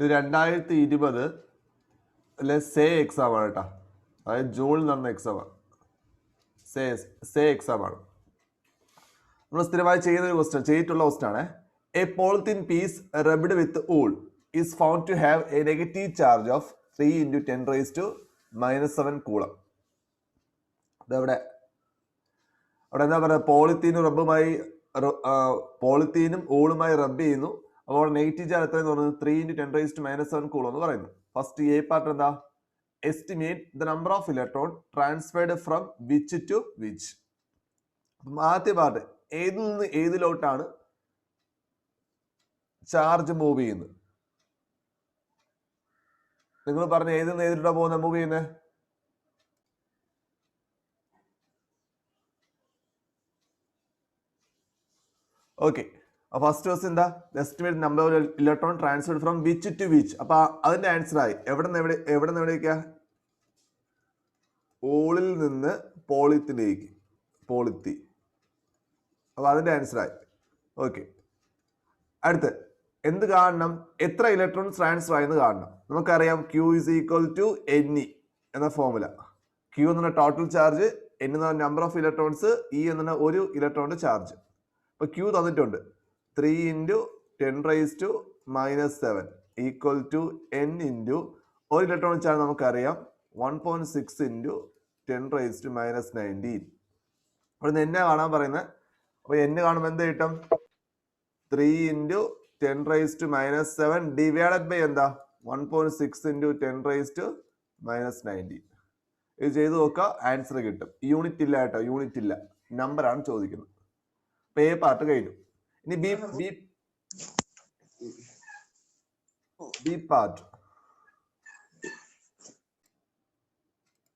ഇത് 2020 say exam ആണ് കേട്ടോ. അതായത് ജൂണിൽ നടന്ന എക്സാമാണ്. സേ എക്സാം ആണ്. നമ്മൾ സ്ഥിരമായി ചെയ്യുന്ന ഒരു ക്വസ്റ്റ്യൻ, ചെയ്തിട്ടുള്ള ക്വസ്റ്റ്യൻ ആണ്. A polythene piece rubbed with wool is found to have a negative charge of 3 × 10⁻⁷ coulomb. ഇതവിടെ എന്താ പറയുക, പോളിത്തീനും ഊളുമായി റബ്ബ് ചെയ്യുന്നു. അപ്പോൾ നെഗറ്റീവ് ചാർജ് എത്രയെന്ന് പറയുന്നത് 3 × 10⁻⁷ കൂളം എന്ന് പറയുന്നു. ഫസ്റ്റ് എ പാർട്ട് എന്താ, estimate the number of electron transferred from which to which. ആദ്യ പാർട്ട് ഏതിൽ നിന്ന് ഏതിലോട്ടാണ് ചാർജ് മൂവ് ചെയ്യുന്നത്. നിങ്ങൾ പറഞ്ഞ ഏതിൽ നിന്ന് ഏതിലോട്ടാ പോകുന്നത്, മൂവ് ചെയ്യുന്നത്? ഓക്കെ, ഫസ്റ്റ് ക്വസ്റ്റ്യൻ എന്താ, estimate number of electron transferred from which to which. അപ്പൊ അതിന്റെ ആൻസർ ആയി എവിടെ നിന്ന് എവിടേക്കാ, ഊളിൽ നിന്ന് പോളിത്തിലേക്ക്, പോളിത്തി. അപ്പൊ അതിന്റെ ആൻസർ ആയി. ഓക്കെ, അടുത്ത് എന്ത് കാണണം, എത്ര ഇലക്ട്രോൺസ് ട്രാൻസ്ഫർ ആയെന്ന് കാണണം. നമുക്കറിയാം Q = Ne എന്ന ഫോർമുല. Q എന്ന ടോട്ടൽ ചാർജ്, N എന്ന നമ്പർ ഓഫ് ഇലക്ട്രോൺസ്, E എന്ന ഒരു ഇലക്ട്രോണിന്റെ ചാർജ്. അപ്പൊ Q തന്നിട്ടുണ്ട് 3 × 10⁻⁷ = N × ഒരു ഇലക്ട്രോൺ ചാർജ് നമുക്കറിയാം 1.6 × 10⁻⁹. ഇവിടെ N കാണാൻ പറയുന്നത്. അപ്പൊ N കാണുമ്പോൾ എന്ത് കിട്ടും, 3 × 10⁻⁷ ഡിവൈഡഡ് ബൈ എന്താ, 1.6 × 10⁻⁹. ഇത് ചെയ്ത് നോക്കുക, ആൻസർ കിട്ടും. യൂണിറ്റ് ഇല്ല കേട്ടോ, യൂണിറ്റ് ഇല്ല, നമ്പർ ആണ് ചോദിക്കുന്നത്. പേ പാർട്ട് കഴിഞ്ഞു. ഇനി B part.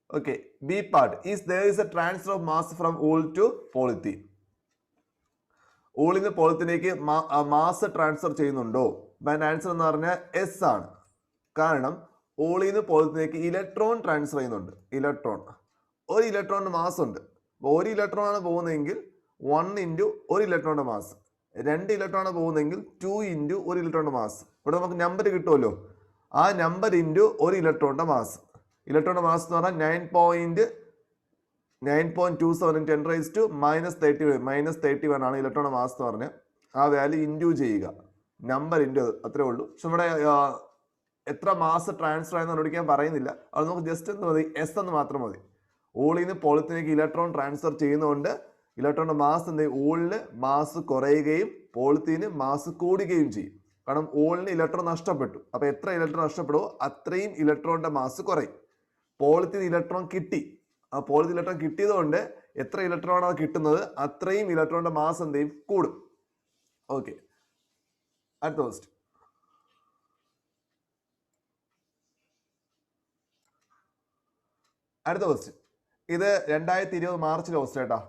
Okay, B part is there is a transfer of mass from wool to polythene. ഊളിന്ന് പോളിത്തീനിലേക്ക് മാസ് ട്രാൻസ്ഫർ ചെയ്യുന്നുണ്ടോ? അതിന്റെ ആൻസർ എന്ന് പറഞ്ഞാൽ എസ് ആണ്. കാരണം ഊളിന്ന് പോളിത്തീനിലേക്ക് ഇലക്ട്രോൺ ട്രാൻസ്ഫർ ചെയ്യുന്നുണ്ട്. ഒരു ഇലക്ട്രോണിന്റെ മാസ് ഉണ്ട്. ഒരു ഇലക്ട്രോൺ ആണ് പോകുന്നതെങ്കിൽ 1 × ഒരു ഇലക്ട്രോണിന്റെ മാസ്. 2 ഇലക്ട്രോൺ ആണ് പോകുന്നതെങ്കിൽ 2 × ഒരു ഇലക്ട്രോണിന്റെ മാസ്. ഇവിടെ നമുക്ക് നമ്പർ കിട്ടുമല്ലോ, ആ നമ്പർ ഇൻറ്റു ഒരു ഇലക്ട്രോണിന്റെ മാസ്. ഇലക്ട്രോണിന്റെ മാസ് എന്ന് പറഞ്ഞാൽ 9.27 × 10⁻31 ആണ് ഇലക്ട്രോണിന്റെ മാസ് എന്ന് പറഞ്ഞാൽ. ആ വാല്യൂ ഇൻറ്റു ചെയ്യുക, നമ്പർ ഇൻറ്റു, അത്രേ ഉള്ളൂ. പക്ഷെ ഇവിടെ എത്ര മാസ് ട്രാൻസ്ഫർ ആയെന്ന് കണ്ടുപിടിക്കാൻ പറയുന്നില്ല. അത് നമുക്ക് ജസ്റ്റ് എന്ത് മതി, എസ് എന്ന് മാത്രം മതി. ഊളിൽ നിന്ന് പോളിത്തീനിലേക്ക് ഇലക്ട്രോൺ ട്രാൻസ്ഫർ ചെയ്യുന്നതുകൊണ്ട് ഇലക്ട്രോണിന്റെ മാസ് എന്ത്, ഊളിന് മാസ് കുറയുകയും പോളിത്തീന് മാസ് കൂടുകയും ചെയ്യും. കാരണം ഊളിന് ഇലക്ട്രോൺ നഷ്ടപ്പെട്ടു. അപ്പൊ എത്ര ഇലക്ട്രോൺ നഷ്ടപ്പെടുമോ അത്രയും ഇലക്ട്രോണിന്റെ മാസ് കുറയും. പോളിത്തീൻ ഇലക്ട്രോൺ കിട്ടി. ആ പോളിത്തീൻ ഇലക്ട്രോൺ കിട്ടിയത് കൊണ്ട് എത്ര ഇലക്ട്രോൺ ആണ് കിട്ടുന്നത് അത്രയും ഇലക്ട്രോണിന്റെ മാസ് എന്ത് ചെയ്യും, കൂടും. ഓക്കെ, അടുത്ത ക്വസ്റ്റ്യൻ. ഇത് 2020 മാർച്ചിലെ ക്വസ്റ്റ്യൻ കേട്ടോ.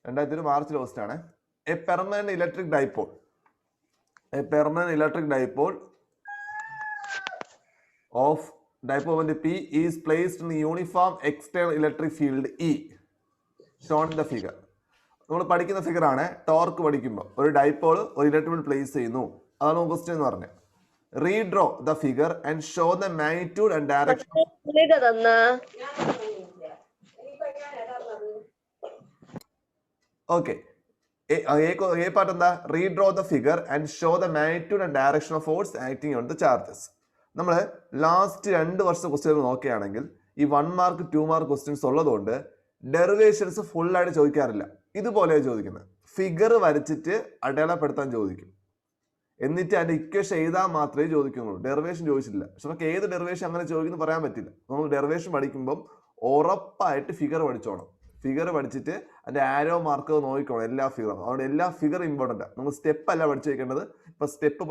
2020 മാർച്ചിലെ ക്വസ്റ്റ്യൻ ആണ്. A permanent electric dipole of dipole moment P is placed in the uniform external electric field E shown in the figure. നമ്മൾ പഠിക്കുന്ന ഫിഗർ ആണ്. ടോർക്ക് പഠിക്കുമ്പോൾ ഒരു ഡൈപോൾ ഒരു ഇലക്ട്രിക് ഫീൽഡ് പ്ലേസ് ചെയ്യുന്നു. അതാണ് ക്വസ്റ്റ്യൻ എന്ന് പറഞ്ഞത്. Redraw the figure and show the magnitude and direction. Okay, a part എന്താ, redraw the figure and show the magnitude and direction of force acting on the charges. നമ്മൾ last 2 വർഷത്തെ question നോക്കുകയാണെങ്കിൽ ഈ 1 mark 2 mark questions ഉള്ളതുകൊണ്ട് derivations full ആയിട്ട് ചോദിക്കാറില്ല. ഇതുപോലെ ചോദിക്കുന്നത്, ഫിഗർ വരച്ചിട്ട് അടയാളപ്പെടുത്താൻ ചോദിക്കും. എന്നിട്ട് അതിന്റെ ഇക്വേഷൻ എഴുതാൻ മാത്രമേ ചോദിക്കുന്നുള്ളൂ. ഡെറിവേഷൻ ചോദിച്ചിട്ടില്ല. പക്ഷെ നമുക്ക് ഏത് ഡെറിവേഷൻ അങ്ങനെ ചോദിക്കുന്നു പറയാൻ പറ്റില്ല. നമ്മൾ ഡെറിവേഷൻ പഠിക്കുമ്പോൾ ഉറപ്പായിട്ട് ഫിഗർ പഠിച്ചോണം. ഫിഗർ പഠിച്ചിട്ട് അതിന്റെ ആരോ മാർക്ക് നോക്കിക്കോണം എല്ലാ ഫിഗറും. അതുകൊണ്ട് എല്ലാ ഫിഗർ ഇമ്പോർട്ടൻ്റ് ആണ്. നമ്മൾ സ്റ്റെപ്പ് അല്ല പഠിച്ചു വെക്കേണ്ടത്. ഇപ്പൊ സ്റ്റെപ്പ്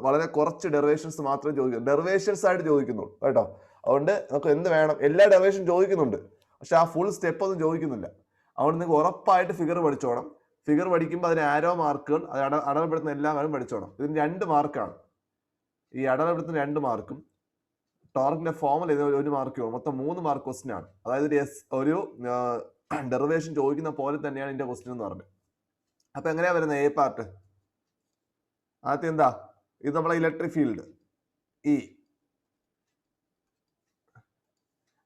വളരെ കുറച്ച് ഡെറിവേഷൻസ് മാത്രമേ ചോദിക്കൂ, ഡെറിവേഷൻസ് ആയിട്ട് ചോദിക്കുന്നുള്ളൂ കേട്ടോ. അതുകൊണ്ട് നമുക്ക് എന്ത് വേണം, എല്ലാ ഡെറിവേഷൻ ചോദിക്കുന്നുണ്ട്, പക്ഷെ ആ ഫുൾ സ്റ്റെപ്പ് ഒന്നും ചോദിക്കുന്നില്ല. അതുകൊണ്ട് നിങ്ങൾക്ക് ഉറപ്പായിട്ട് ഫിഗർ പഠിച്ചോണം. ഫിഗർ പഠിക്കുമ്പോൾ അതിന് ആരോ മാർക്കുകൾ, അത് അടയാളപ്പെടുത്തുന്ന എല്ലാ കാര്യം പഠിച്ചോണം. ഇതിന് 2 മാർക്കാണ്. ഈ അടയാളപ്പെടുത്തുന്ന 2 മാർക്കും ടോർക്കിന്റെ ഫോർമുല 1 മാർക്ക്, മൊത്തം 3 മാർക്ക് ക്വസ്റ്റ്യൻ ആണ്. അതായത് ഒരു ഡെറിവേഷൻ ചോദിക്കുന്ന പോലെ തന്നെയാണ് ഇതിന്റെ ക്വസ്റ്റ്യൻ എന്ന് പറഞ്ഞത്. അപ്പൊ എങ്ങനെയാ വരുന്നത് എ പാർട്ട്? ആദ്യം എന്താ, ഇത് നമ്മളെ ഇലക്ട്രിക് ഫീൽഡ്. ഇ.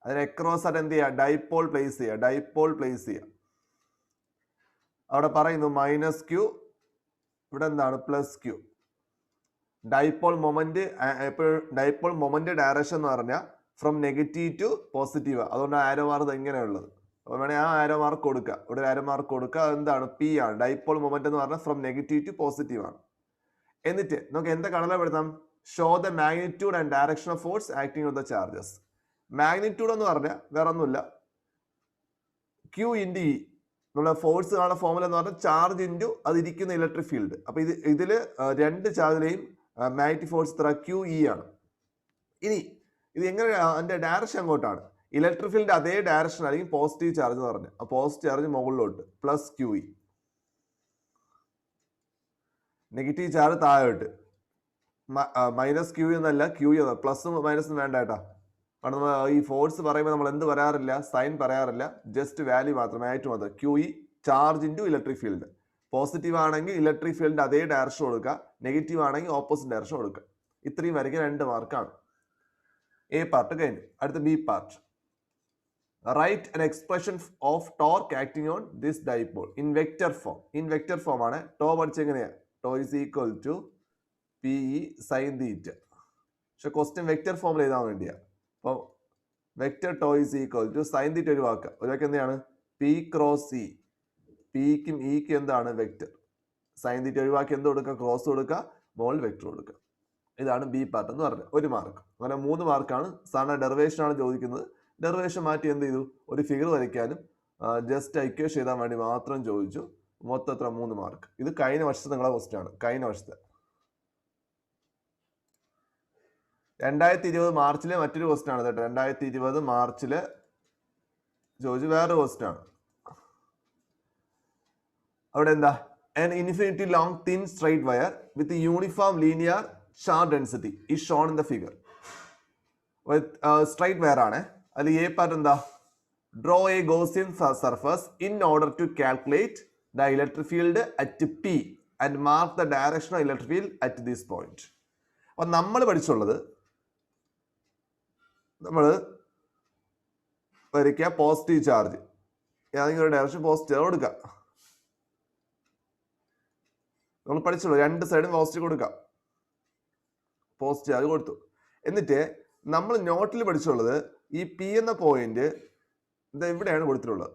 അതിന് അക്രോസ് ആയിട്ട് എന്ത് ചെയ്യുക? ഡൈപോൾ പ്ലേസ് ചെയ്യുക. അവിടെ പറയുന്നു മൈനസ് ക്യൂ, ഇവിടെ എന്താണ്? Plus Q. Dipole moment direction എന്ന് പറഞ്ഞാൽ ഫ്രം നെഗറ്റീവ് ടു പോസിറ്റീവ്. അതുകൊണ്ട് ആരോ മാർക്ക് എങ്ങനെയുള്ളത്, അപ്പോൾ വേണേൽ ആ ആരോ മാർക്ക് കൊടുക്കുക. ഇവിടെ ഒരു ആരോ മാർക്ക് കൊടുക്കുക. എന്താണ്? പി ആണ്. ഡൈപോൾ മൊമെന്റ് എന്ന് പറഞ്ഞാൽ ഫ്രം നെഗറ്റീവ് ടു പോസിറ്റീവ് ആണ്. എന്നിട്ട് നമുക്ക് എന്താ കടലപ്പെടുത്താം? Show the magnitude and direction of force acting on the charges. Magnitude എന്ന് പറഞ്ഞാൽ വേറെ ഒന്നുമില്ല, ക്യൂ ഇൻറ്റു ഇ. നമ്മുടെ ഫോഴ്സ് കാണുന്ന ഫോമുല എന്ന് പറഞ്ഞാൽ ചാർജ് ഇൻറ്റു അതിരിക്കുന്ന ഇലക്ട്രിക് ഫീൽഡ്. അപ്പൊ ഇതില് രണ്ട് ചാർജിലെയും മാഗ്നറ്റിക് ഫോഴ്സ് ഇത്ര ക്യൂ ഇ ആണ്. ഇനി ഇത് എങ്ങനെ? അതിന്റെ ഡയറക്ഷൻ അങ്ങോട്ടാണ്. ഇലക്ട്രിക് ഫീൽഡ് അതേ ഡയറക്ഷൻ ആയിരിക്കും പോസിറ്റീവ് ചാർജ് എന്ന് പറഞ്ഞത്. ആ പോസിറ്റീവ് ചാർജ് മുകളിലോട്ട് plus Q E, negative charge താഴോട്ട് മൈനസ് ക്യൂ എന്നല്ല, ക്യൂ പ്ലസും മൈനസും വേണ്ട കേട്ടാ. കാരണം ഈ ഫോഴ്സ് പറയുമ്പോൾ നമ്മൾ എന്ത് പറയാറില്ല? സൈൻ പറയാറില്ല, ജസ്റ്റ് വാല്യൂ മാത്രം, മാഗ്നിറ്റ്യൂഡ് മാത്രം. Q E charge into electric field. Positive ആണെങ്കിൽ ഇലക്ട്രിക് ഫീൽഡിന്റെ അതേ ഡയറക്ഷൻ കൊടുക്കുക, നെഗറ്റീവ് ആണെങ്കിൽ ഓപ്പോസിറ്റ് ഡയറക്ഷൻ കൊടുക്കുക. ഇത്രയും വരയ്ക്കാൻ 2 മാർക്കാണ്. എ പാർട്ട് കഴിഞ്ഞു. അടുത്ത B part. Write an expression of torque acting on this dipole in vector form. in vector form ആണ്. ടോ പഠിച്ച എങ്ങനെയാ? Tau is equal to P E sine theta. പക്ഷെ ക്വസ്റ്റ്യൻ വെക്ടർ ഫോമിൽ എഴുതാൻ വേണ്ടിയാ. അപ്പോൾ vector tau is equal to sine theta ഒരു വാക്ക് എന്താണ്? P cross E. പിക്കും ഇക്കും എന്താണ്? വെക്ടർ. സൈൻ തീറ്റ ഒഴിവാക്കി എന്ത് കൊടുക്കുക? ക്രോസ് കൊടുക്കുക, മോൾ വെക്ടർ കൊടുക്കുക. ഇതാണ് ബി പാർട്ട് എന്ന് പറഞ്ഞത്. 1 മാർക്ക്. അങ്ങനെ 3 മാർക്കാണ്. സാധാരണ ഡെറിവേഷൻ ആണ് ചോദിക്കുന്നത്. ഡെറിവേഷൻ മാറ്റി എന്ത് ചെയ്തു? ഒരു ഫിഗർ വരയ്ക്കാനും ജസ്റ്റ് ഇക്വേഷൻ എഴുതാൻ വേണ്ടി മാത്രം ചോദിച്ചു. മൊത്തം എത്ര? 3 മാർക്ക്. ഇത് കഴിഞ്ഞ വർഷത്തെ നിങ്ങളെ ക്വസ്റ്റ്യൻ ആണ്. കഴിഞ്ഞ വർഷത്തെ 2020 മാർച്ചിലെ മറ്റൊരു ക്വസ്റ്റ്യൻ ആണ് കേട്ടോ. 2020 മാർച്ചില് ചോദിച്ചു വേറൊരു ക്വസ്റ്റ്യൻ ആണ്. അവിടെ എന്താ? an infinity long thin straight wire with a uniform linear charge density is shown in the figure. with straight wire ആണ്. അതിൽ എ പാർട്ട് എന്താ? draw a Gaussian surface in order to calculate the electric field at P and mark the direction of electric field at this point. അപ്പോൾ നമ്മൾ പഠിച്ചുള്ളത്, നമ്മൾ വരയ്ക്കുക positive charge, ഏതെങ്കിലും ഒരു direction positive കൊടുക്കുക. നമ്മൾ പഠിച്ചുള്ളൂ 2 സൈഡും പോസിറ്റീവ് കൊടുക്കാം. പോസിറ്റീവ് ചാർജ് കൊടുത്തു. എന്നിട്ട് നമ്മൾ നോട്ടിൽ പഠിച്ചുള്ളത് ഈ പി എന്ന പോയിന്റ് ഇത് എവിടെയാണ് കൊടുത്തിട്ടുള്ളത്.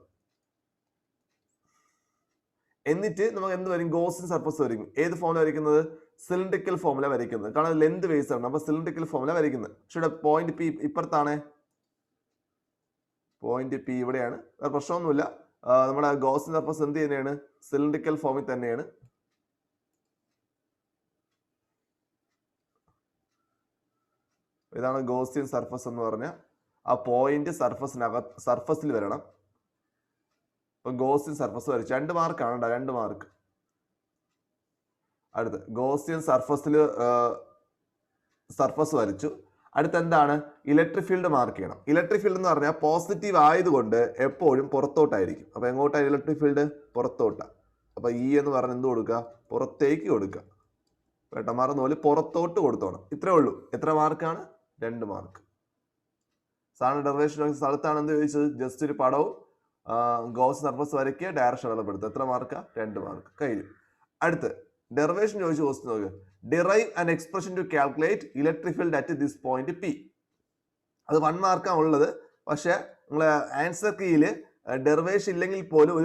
എന്നിട്ട് നമുക്ക് എന്ത് വരും? ഗോസിയൻ സർഫസ് വരയ്ക്കും. ഏത് ഫോമില വരയ്ക്കുന്നത്? സിലിണ്ടറിക്കൽ ഫോമില വരയ്ക്കുന്നത്. കാരണം ലെന്ത് ബേസ് ആണ്. അപ്പൊ സിലിണ്ടറിക്കൽ ഫോമില വരയ്ക്കുന്നത്. പക്ഷെ ഇവിടെ പോയിന്റ് പി ഇപ്പുറത്താണ്. പോയിന്റ് പി ഇവിടെയാണ്. വേറെ പ്രശ്നമൊന്നുമില്ല. നമ്മുടെ ഗോസിയൻ സർഫസ് എന്ത് തന്നെയാണ്? സിലിണ്ടറിക്കൽ ഫോമിൽ തന്നെയാണ്. ഇതാണ് ഗോസിയൻ സർഫസ് എന്ന് പറഞ്ഞാൽ ആ പോയിന്റ് സർഫസിൽ വരണം. അപ്പൊ ഗോസിയൻ സർഫസ് വരച്ചു. 2 മാർക്കാണ്. 2 മാർക്ക്. അടുത്ത് ഗോസിയൻ സർഫസ് വരച്ചു. അടുത്ത് എന്താണ്? ഇലക്ട്രിക് ഫീൽഡ് മാർക്ക് ചെയ്യണം. ഇലക്ട്രിക് ഫീൽഡ് എന്ന് പറഞ്ഞാൽ പോസിറ്റീവ് ആയതുകൊണ്ട് എപ്പോഴും പുറത്തോട്ടായിരിക്കും. അപ്പൊ എങ്ങോട്ടാണ് ഇലക്ട്രിക് ഫീൽഡ്? പുറത്തോട്ടാണ്. അപ്പൊ ഇ എന്ന് പറഞ്ഞ് എന്ത് കൊടുക്കുക? പുറത്തേക്ക് കൊടുക്കുക. കേട്ടോ, മറന്നുപോലെ പുറത്തോട്ട് കൊടുത്തോണം. ഇത്രേ ഉള്ളൂ. എത്ര മാർക്കാണ്? 2 മാർക്ക്. സാധാരണ ഡെറിവേഷൻ സ്ഥലത്താണ് എന്ത് ചോദിച്ചത്? ജസ്റ്റ് ഒരു പടവും ഗോസ് സർഫസ് വരയ്ക്കുക, ഡയറക്ഷൻ അടയാളപ്പെടുത്തുക. എത്ര മാർക്കാ? 2 മാർക്ക്. കഴിഞ്ഞു. അടുത്ത് ഡെറിവേഷൻ ചോദിച്ചു ക്വസ്റ്റ്യൻ നോക്കുക. Derive an expression to calculate electric field at this point P. അത് 1 മാർക്കാണ് ഉള്ളത്. പക്ഷെ നിങ്ങൾ ആൻസർ കീയില് ഡെറിവേഷൻ ഇല്ലെങ്കിൽ പോലും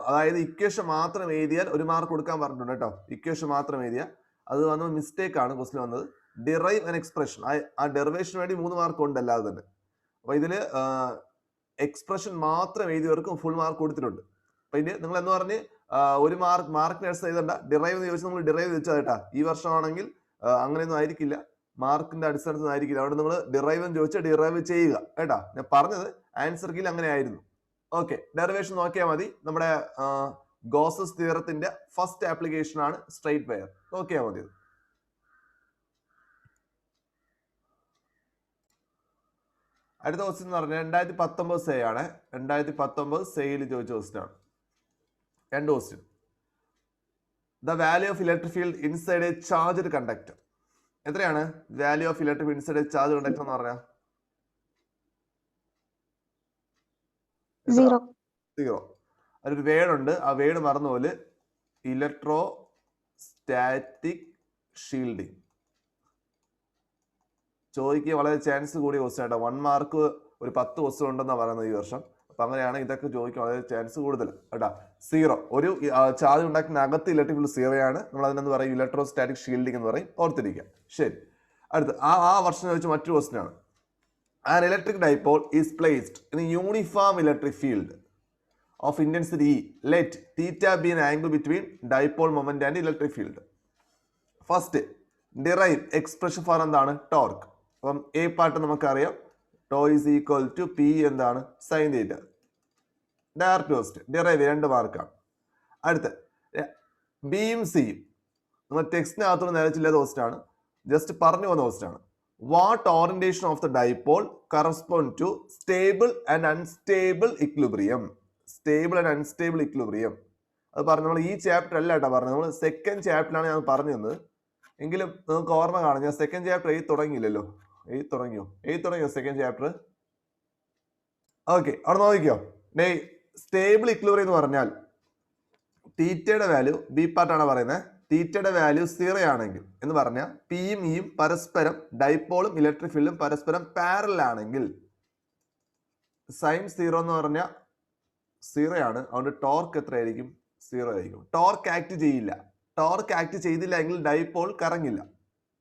അതായത് ഇക്വേഷൻ മാത്രം എഴുതിയാൽ 1 മാർക്ക് കൊടുക്കാൻ പറഞ്ഞിട്ടുണ്ട് കേട്ടോ. ഇക്വേഷൻ മാത്രം എഴുതിയാൽ അത് വന്ന മിസ്റ്റേക്ക് ആണ് ക്വസ്റ്റ്യൻ വന്നത്. ഡിറൈവ് ആൻ എക്സ്പ്രഷൻ, ആ ഡെറിവേഷന് വേണ്ടി 3 മാർക്ക് ഉണ്ട് അല്ലാതെ തന്നെ. അപ്പൊ ഇതില് എക്സ്പ്രഷൻ മാത്രം എഴുതിയവർക്ക് ഫുൾ മാർക്ക് കൊടുത്തിട്ടുണ്ട്. അപ്പൊ ഇത് നിങ്ങൾ എന്ന് പറഞ്ഞ് 1 മാർക്കിന് എടുത്ത് എഴുതണ്ട. ഡിറൈവ് എന്ന് ചോദിച്ചാൽ നമ്മൾ ഡിറൈവ് വെച്ചാൽ കേട്ടാ. ഈ വർഷമാണെങ്കിൽ അങ്ങനെയൊന്നും ആയിരിക്കില്ല, മാർക്കിന്റെ അടിസ്ഥാനത്തിൽ ആയിരിക്കില്ല. അവിടെ നിങ്ങൾ ഡിറൈവ് എന്ന് ചോദിച്ചാൽ ഡിറൈവ് ചെയ്യുക കേട്ടാ. ഞാൻ പറഞ്ഞത് ആൻസർ കീയിൽ അങ്ങനെ ആയിരുന്നു. ഓക്കെ, ഡെറിവേഷൻ നോക്കിയാൽ മതി. നമ്മുടെ ഗോസസ് തിയറത്തിന്റെ ഫസ്റ്റ് ആപ്ലിക്കേഷൻ ആണ് സ്ട്രൈറ്റ് വയർ. നോക്കിയാൽ മതി. അടുത്ത ക്വസ്റ്റ്യൻ എന്ന് പറഞ്ഞാൽ 2019 സേ ആണ്. 2019 സെയിൽ ചോദിച്ച ക്വസ്റ്റ്യൻ ആണ്. 2 question. The value of electric field inside a charged conductor. എത്രയാണ് value of electric inside charge conductor എന്ന് പറഞ്ഞാൽ? 0. അതിലൊരു വേർഡ് ഉണ്ട്, ആ വേർഡ് മറന്ന പോലെ ഇലക്ട്രോസ്റ്റാറ്റിക് ഷീൽഡിങ്. ചോദിക്കുക വളരെ ചാൻസ് കൂടിയ ക്വസ്റ്റ്യൻ ആട്ടോ. 1 മാർക്ക് ഒരു 10 ക്വസ്റ്റ്യൻ ഉണ്ടെന്നാണ് പറയുന്നത് ഈ വർഷം. അപ്പൊ അങ്ങനെയാണ് ഇതൊക്കെ ചോദിക്കാൻ വളരെ ചാൻസ് കൂടുതൽ കേട്ടാ. 0 ഒരു ചാർജ് ഉണ്ടാക്കുന്ന അകത്ത് ഇലക്ട്രിക് ഫീൽഡ് 0 ആണ്. നമ്മൾ അതിനെന്ന് പറയും ഇലക്ട്രോസ്റ്റാറ്റിക് ഷീൽഡിങ് എന്ന് പറയും. ഓർത്തിരിക്കുക. ശരി, അടുത്ത് ആ വർഷം ചോദിച്ച മറ്റൊരു ക്വസ്റ്റ്യൻ ആണ്. An electric dipole is placed in a uniform electric field of intensity E. Let theta be an angle between dipole moment and electric field. First, derive expression for എന്താണ് ടോർക്ക്. അപ്പം എ പാർട്ട് നമുക്കറിയാം, tau is equal to P എന്താണ് sine theta. Direct question derive 2 മാർക്കാണ്. അടുത്ത ബിയും സിയും നമ്മൾ ടെക്സ്റ്റിനകത്തോട് നിലച്ചില്ലാത്ത question ആണ്, ജസ്റ്റ് പറഞ്ഞു പോകുന്ന ക്വസ്റ്റ് ആണ്. What orientation of the dipole correspond to stable and unstable equilibrium? Stable and unstable equilibrium. അത് പറഞ്ഞു നമ്മൾ ഈ ചാപ്റ്റർ അല്ല കേട്ടോ പറഞ്ഞത്, നമ്മൾ സെക്കൻഡ് ചാപ്റ്ററിലാണ് ഞാൻ പറഞ്ഞു തന്നത്. എങ്കിലും നമുക്ക് ഓർമ്മ കാണാം, ഞാൻ സെക്കൻഡ് ചാപ്റ്റർ തുടങ്ങിയില്ലല്ലോ. തുടങ്ങിയോ സെക്കൻഡ് ചാപ്റ്റർ? ഓക്കെ, അവിടെ നോക്കിക്കോ. സ്റ്റേബിൾ ഇക്വിലിബ്രിയം എന്ന് പറഞ്ഞാൽ തീറ്റയുടെ വാല്യൂ ബി പാർട്ടാണ് പറയുന്നത്. തീറ്റയുടെ വാല്യൂ 0 ആണെങ്കിൽ എന്ന് പറഞ്ഞാൽ പിയും ഇയും പരസ്പരം ഡൈപോളും ഇലക്ട്രിക് ഫീൽഡും പരസ്പരം പാരലൽ ആണെങ്കിൽ സൈൻ 0 എന്ന് പറഞ്ഞാൽ 0 ആണ്. അതുകൊണ്ട് ടോർക്ക് എത്രയായിരിക്കും? 0 ആയിരിക്കും. ടോർക്ക് ആക്ട് ചെയ്യില്ല. ടോർക്ക് ആക്ട് ചെയ്തില്ല എങ്കിൽ ഡൈപോൾ കറങ്ങില്ല,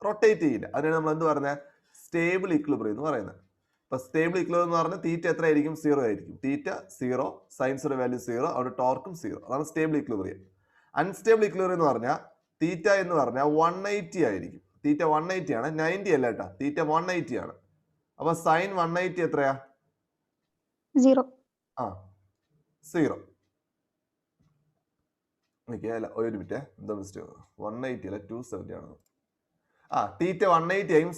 റൊട്ടേറ്റ് ചെയ്യില്ല. അതിനാണ് നമ്മൾ എന്ത് പറഞ്ഞത്? സ്റ്റേബിൾ ഇക്വിലിബ്രിയം എന്ന് പറയുന്നത്. അപ്പൊ സ്റ്റേബിൾ ഇക്വിലിബ്രിയം എന്ന് പറഞ്ഞാൽ തീറ്റ എത്ര ആയിരിക്കും? 0 ആയിരിക്കും. തീറ്റ 0, സൈൻസിന്റെ വാല്യൂ 0, അവിടെ ടോർക്കും 0. അതാണ് സ്റ്റേബിൾ ഇക്വിലിബ്രിയം. അൺസ്റ്റേബിൾ ഇക്വിലിബ്രിയം എന്ന് പറഞ്ഞാൽ തീറ്റ എന്ന് പറഞ്ഞാൽ 180 ആയിരിക്കും. തീറ്റ 180 ആണ്, 90 അല്ല കേട്ടാ. തീറ്റ 180 ആണ്. അപ്പൊ സൈൻ 180 എത്രയാ? 0. 0. അല്ല ഒരു മിനിറ്റ്, എന്താ മിസ്റ്റേക്ക്? 180 അല്ല 270 ആണ്. തീറ്റ 180 ആയും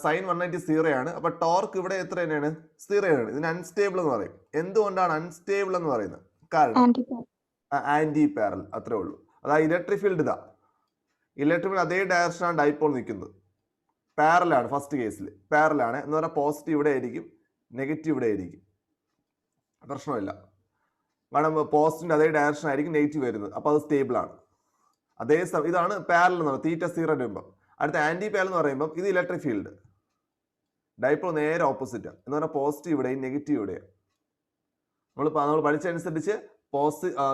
സൈൻ 180 0 ആണ്. അപ്പൊ ടോർക്ക് ഇവിടെ എത്ര തന്നെയാണ്? 0 ആണ്. ഇതിന് അൺസ്റ്റേബിൾ എന്ന് പറയും. എന്തുകൊണ്ടാണ് അൺസ്റ്റേബിൾ എന്ന് പറയുന്നത്? കാരണം ആന്റി പാരൽ, അത്രേ ഉള്ളൂ. അതായത് ഇലക്ട്രിക് ഫീൽഡ് ഇലക്ട്രിക് ഫീൽഡ് അതേ ഡയറക്ഷനാണ് ഡൈപോൾ നിൽക്കുന്നത്. പാരലാണ് ഫസ്റ്റ് കേസിൽ, പാരലാണ് എന്ന് പറഞ്ഞാൽ പോസിറ്റീവ് ഇവിടെ ആയിരിക്കും, നെഗറ്റീവ് ഇവിടെ ആയിരിക്കും. പ്രശ്നമില്ല, കാരണം പോസിറ്റീവിന്റെ അതേ ഡയറക്ഷൻ ആയിരിക്കും നെഗറ്റീവ് വരുന്നത്. അപ്പൊ അത് സ്റ്റേബിൾ ആണ്. അതേ ഇതാണ് പാരൽ എന്ന് പറയുന്നത് തീറ്റ 0 വരുമ്പോൾ. അടുത്ത ആന്റി പാരൽ എന്ന് പറയുമ്പോൾ ഇത് ഇലക്ട്രിക് ഫീൽഡ് ഡൈപോൾ നേരെ ഓപ്പോസിറ്റ് എന്ന് പറഞ്ഞാൽ പോസിറ്റീവ് ഇവിടെയും നെഗറ്റീവ് ഇവിടെയും. നമ്മൾ പഠിച്ചനുസരിച്ച്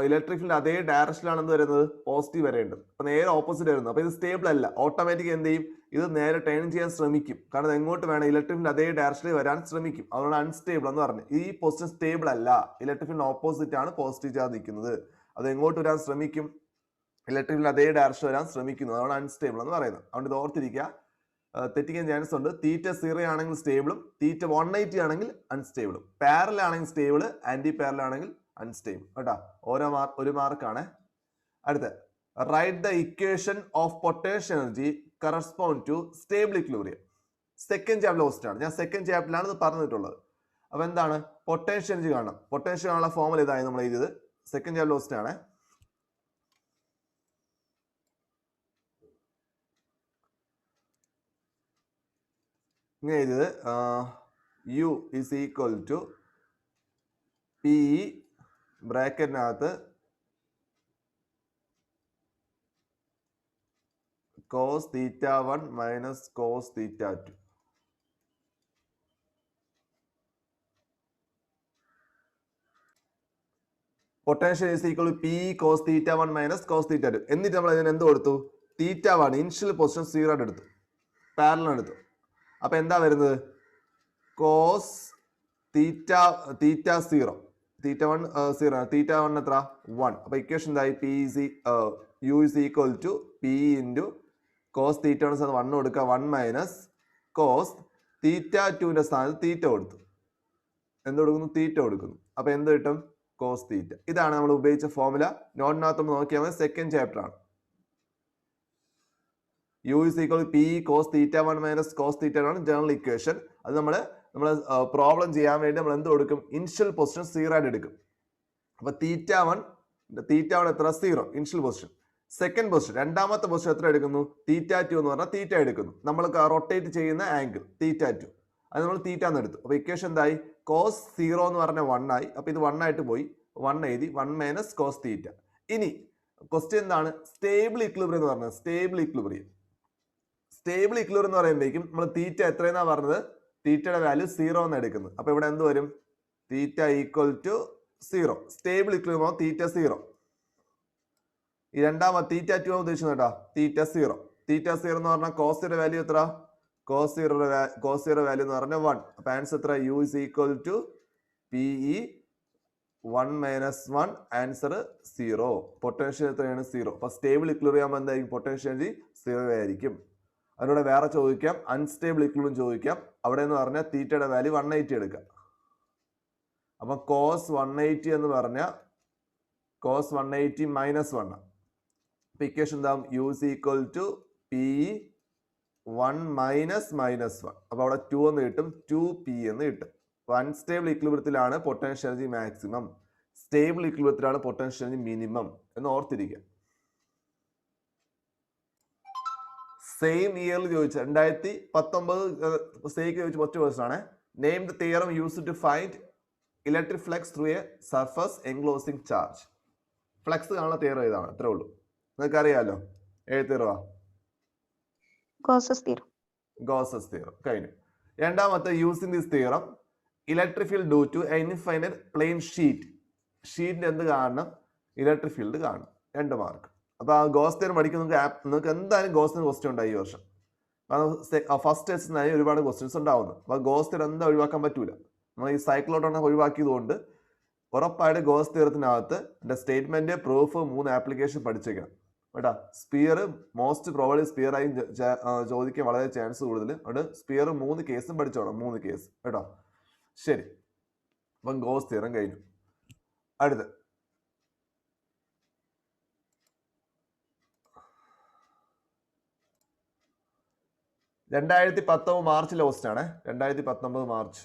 ഇലക്ട്രിക് ഫീൽഡ് അതേ ഡയറക്ഷനിലാണ് എന്ത് വരുന്നത്? പോസിറ്റീവ് വരേണ്ടത്. അപ്പൊ നേരെ ഓപ്പോസിറ്റ് വരുന്നത്. അപ്പൊ ഇത് സ്റ്റേബിൾ അല്ല. ഓട്ടോമാറ്റിക് എന്ത് ചെയ്യും? ഇത് നേരെ ടേൺ ചെയ്യാൻ ശ്രമിക്കും. കാരണം എങ്ങോട്ട് വേണം? ഇലക്ട്രിക് ഫീൽഡ് അതേ ഡയറക്ഷനിൽ വരാൻ ശ്രമിക്കും. അതുകൊണ്ട് അൺസ്റ്റേബിൾ എന്ന് പറഞ്ഞു. ഈ പൊസിഷൻ സ്റ്റേബിൾ അല്ല. ഇലക്ട്രിക് ഫീൽഡ് ഓപ്പോസിറ്റ് ആണ് പോസിറ്റീവ് ചാർജ് നിൽക്കുന്നത്. അത് എങ്ങോട്ട് വരാൻ ശ്രമിക്കും? ഇലക്ട്രിക് ഫീൽഡ് അതേ ഡയറക്ഷൻ വരാൻ ശ്രമിക്കുന്നു. അതാണ് അൺസ്റ്റേബിൾ എന്ന് പറയുന്നത്. അതുകൊണ്ട് ഇത് ഓർത്തിരിക്കുക, തെറ്റിക്കാൻ ചാൻസ് ഉണ്ട്. തീറ്റ 0 ആണെങ്കിൽ സ്റ്റേബിളും തീറ്റ 180 ആണെങ്കിൽ അൺസ്റ്റേബിളും. പാരൽ ആണെങ്കിൽ സ്റ്റേബിൾ, ആന്റി പാരൽ ആണെങ്കിൽ അൺസ്റ്റേബിൾ കേട്ടാ. ഒരു മാർക്കാണ്. അടുത്ത write the equation of potential energy correspond to stable equilibrium. Second chapter question ആണ്. ഞാൻ സെക്കൻഡ് ചാപ്റ്ററിലാണ് ഇത് പറഞ്ഞിട്ടുള്ളത്. അപ്പൊ എന്താണ് പൊട്ടൻഷ്യൽ എനർജി കാണണം? പൊട്ടൻഷ്യൽ കാണാനുള്ള ഫോർമുല ഇതായി നമ്മൾ എഴുതിയത്. സെക്കൻഡ് ചാപ്റ്റർ ക്വസ്റ്റ്യൻ ആണ്. ഇങ്ങനെ എഴുതിയത് U is equal to P ബ്രാക്കറ്റിനകത്ത് cos theta 1 minus cos theta 2. Potential is equal to P cos theta 1 minus cos theta 2. എന്നിട്ട് നമ്മൾ ഇതിന് എന്ത് കൊടുത്തു? തീറ്റ 1 ഇനിഷ്യൽ പൊസിഷൻ 0 ആയിട്ട് എടുത്തു, പാരലൽ എടുത്തു. അപ്പൊ എന്താ വരുന്നത്? കോസ് തീറ്റ 0, തീറ്റ 1 0, തീറ്റ 1 എത്ര? 1. അപ്പൊ ഇക്വേഷൻ എന്തായി? U is equal to P into cos theta 1 കൊടുക്കുക, 1 മൈനസ് കോസ് തീറ്റ 2ന്റെ സ്ഥാനത്ത് തീറ്റ കൊടുത്തു. എന്ത് കൊടുക്കുന്നു? തീറ്റ കൊടുക്കുന്നു. അപ്പൊ എന്ത് കിട്ടും? Cos theta. ഇതാണ് നമ്മൾ ഉപയോഗിച്ച ഫോർമുല. നോട്ടിനകത്ത് നമ്മൾ നോക്കിയാൽ മതി, സെക്കൻഡ് ചാപ്റ്റർ ആണ്. U is equal P cos theta 1 minus cos theta ആണ് ജനറൽ ഇക്വേഷൻ. അത് നമ്മൾ പ്രോബ്ലം ചെയ്യാൻ വേണ്ടി നമ്മൾ എന്ത് കൊടുക്കും? ഇനിഷ്യൽ പൊസിഷൻ 0 ആയിട്ട് എടുക്കും. അപ്പൊ തീറ്റ 1 എത്ര? 0 ഇനിഷ്യൽ പൊസിഷൻ. സെക്കൻഡ് പൊസിഷൻ രണ്ടാമത്തെ പൊസിഷൻ എത്ര എടുക്കുന്നു? θ2 എന്ന് പറഞ്ഞാൽ തീറ്റ എടുക്കുന്നു. നമ്മൾ റൊട്ടേറ്റ് ചെയ്യുന്ന ആംഗിൾ θ2 അത് നമ്മൾ തീറ്റ എന്ന് എടുത്തു. അപ്പൊ ഇക്വേഷൻ എന്തായി? കോസ് 0 എന്ന് പറഞ്ഞ 1 ആയി. അപ്പൊ ഇത് 1 ആയിട്ട് പോയി. 1 എഴുതി 1 മൈനസ് കോസ് തീറ്റ. ഇനി ക്വസ്റ്റ്യൻ എന്താണ്? സ്റ്റേബിൾ ഇക്വിലിബ്രിയം എന്ന് പറഞ്ഞത്. സ്റ്റേബിൾ ഇക്വിലിബ്രിയം എന്ന് പറയുമ്പോഴേക്കും നമ്മൾ തീറ്റ എത്രയെന്നാ പറഞ്ഞത്? തീറ്റയുടെ വാല്യൂ 0 എന്ന് എടുക്കുന്നത്. അപ്പൊ ഇവിടെ എന്ത് വരും? Theta equal to 0. Stable equilibrium theta 0. ഈ രണ്ടാമത് θ2 ഉദ്ദേശിക്കുന്നത് കേട്ടോ. തീറ്റ 0 എന്ന് പറഞ്ഞാൽ കോസിയുടെ വാല്യൂ എത്ര? കോസ് 0 വാല്യൂ എന്ന് പറഞ്ഞാൽ 1. അപ്പൊ ആൻസർ എത്ര? U is equal to PE 1 minus 1. Answer 0. Potential എത്രയാണ്? 0. അപ്പൊ സ്റ്റേബിൾ ഇക്വിലിബ്രിയം ആകുമ്പോൾ എന്തായിരിക്കും? പൊട്ടൻഷ്യൽ എനർജി 0 ആയിരിക്കും. അതിലൂടെ വേറെ ചോദിക്കാം, അൺസ്റ്റേബിൾ ഇക്വിലിബ്രിയം ചോദിക്കാം. അവിടെ എന്ന് പറഞ്ഞാൽ തീറ്റയുടെ വാല്യൂ 180 എടുക്കാം. അപ്പൊ കോസ് 180 എന്ന് പറഞ്ഞാൽ കോസ് 180 മൈനസ് 1. അപ്പൊ ഇക്വേഷൻ എന്താവും? U is equal to PE 1 minus 1. അപ്പൊ അവിടെ 2 എന്ന് കിട്ടും. 2P എന്ന് കിട്ടും. അൺസ്റ്റേബിൾ ഇക്വിലിബ്രിയത്തിലാണ് പൊട്ടൻഷ്യൽ എനർജി മാക്സിമം, സ്റ്റേബിൾ ഇക്വിലിബ്രിയത്തിലാണ് പൊട്ടൻഷ്യൽ എനർജി മിനിമം എന്ന് ഓർത്തിരിക്കുക. സെയിം ഇയറിൽ ചോദിച്ച 2019 സേക്ക് ചോദിച്ച ഫസ്റ്റ് ക്വസ്റ്റ്യൻ ആണ്. Name the theorem used to find electric flux through a surface enclosing charge. Flux കാണുന്ന തിയറം ഇതാണ്. അത്രേ ഉള്ളൂ. നിങ്ങൾക്ക് അറിയാലോ. എഴുതിത്തീർവാ. ഗോസസ് തിയറം കഴിഞ്ഞു. രണ്ടാമത്തെ using this theorem electric field due to infinite plane ഷീറ്റിന്റെ എന്ത് കാണണം? ഇലക്ട്രിക് ഫീൽഡ് കാണണം. 2 മാർക്ക്. അപ്പൊ ആ ഗോസ് തിയറം പഠിക്കുന്ന നിങ്ങൾക്ക് എന്തായാലും ഗോസിന് ക്വസ്റ്റ്യൻ ഉണ്ടായി ഈ വർഷം. കാരണം ഫസ്റ്റ് ടെസ്റ്റിനായി ഒരുപാട് ക്വസ്റ്റ്യൻസ് ഉണ്ടാവുന്നു. അപ്പൊ ഗോസ് തിയറം എന്താ ഒഴിവാക്കാൻ പറ്റൂല. നമ്മൾ ഈ സൈക്ലോട്ടോൺ ഒഴിവാക്കിയത് കൊണ്ട് ഉറപ്പായിട്ട് ഗോസ് തിയറത്തിനകത്ത് സ്റ്റേറ്റ്മെന്റ്, പ്രൂഫ്, 3 ആപ്ലിക്കേഷൻ പഠിച്ചേക്കണം കേട്ടാ. സ്പിയർ മോസ്റ്റ് പ്രോബബ്ലി സ്പിയർ ആയി ചോദിക്കാൻ വളരെ ചാൻസ് കൂടുതൽ. അതുകൊണ്ട് സ്പിയർ 3 കേസും പഠിച്ചോണം. 3 കേസ് കേട്ടോ. ശരി, അപ്പം ഗോസ് തിയറം കഴിഞ്ഞു. അടുത്ത് 2019 മാർച്ചിലെ ക്വസ്റ്റ്യൻ ആണ്. 2019 മാർച്ച്.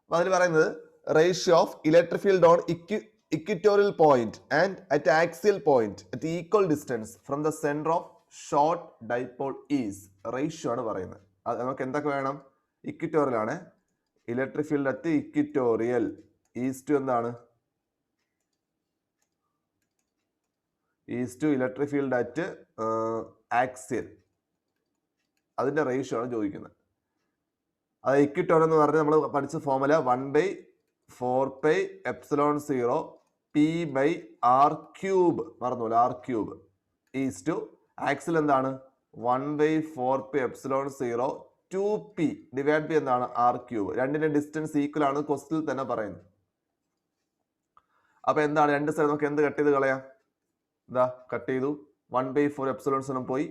അപ്പൊ അതിൽ പറയുന്നത് ratio of electric field on equatorial point and at axial point at equal distance from the centre of short dipole is. Ratio ആണ് പറയുന്നത്. അത് നമുക്ക് എന്തൊക്കെ വേണം? ഇക്വിറ്റോറിയൽ ആണ്. Electric field at equatorial is to എന്താണ്? Is to electric field at axial. അതിന്റെ ratio ആണ് ചോദിക്കുന്നത്. അത് ഇക്വിറ്റോറിയൽ എന്ന് പറഞ്ഞാൽ നമ്മൾ പഠിച്ച ഫോർമുല 1/4πε0 P/r³ മറന്നുപോലെ r³ ഈസ് ടു ആക്സിൽ എന്താണ്? 1/4πε0 2P ഡിവൈഡ് ബൈ എന്താണ്? r³. രണ്ടിന്റെ ഡിസ്റ്റൻസ് ഈക്വൽ ആണ് ക്വസ്റ്റ്യനിൽ തന്നെ പറയുന്നത്. അപ്പൊ എന്താണ്? 2 സൈഡ് നമുക്ക് എന്ത് കട്ട് ചെയ്ത് കളയാം? ഇതാ കട്ട് ചെയ്തു. 1/4πε0 പോയി.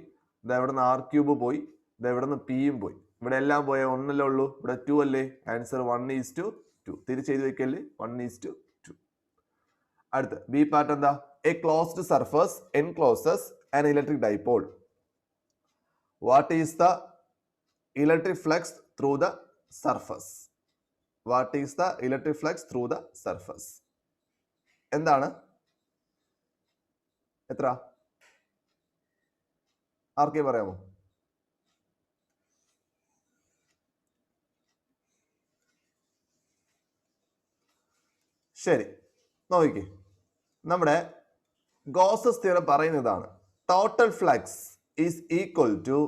ഇതാ ഇവിടെ നിന്ന് r³ പോയി. ഇതാ ഇവിടെ നിന്ന് Pയും പോയി. ഇവിടെ എല്ലാം പോയ 1 അല്ലേ ഉള്ളൂ. ഇവിടെ 2 അല്ലേ. ആൻസർ 1:2. തിരിച്ചെഴുതി വെക്കല്ലേ. 1:2. അടുത്ത ബി പാർട്ട് എന്താ? A closed surface encloses an electric dipole. What is the electric flux through the surface? What is the electric flux through the surface? എന്താണ്? എത്ര? ആർക്കെ പറയാമോ? ശരി, നോക്കിക്കേ. നമ്മുടെ ഗോസസ് തിയറം പറയുന്നതാണ് total flux is equal to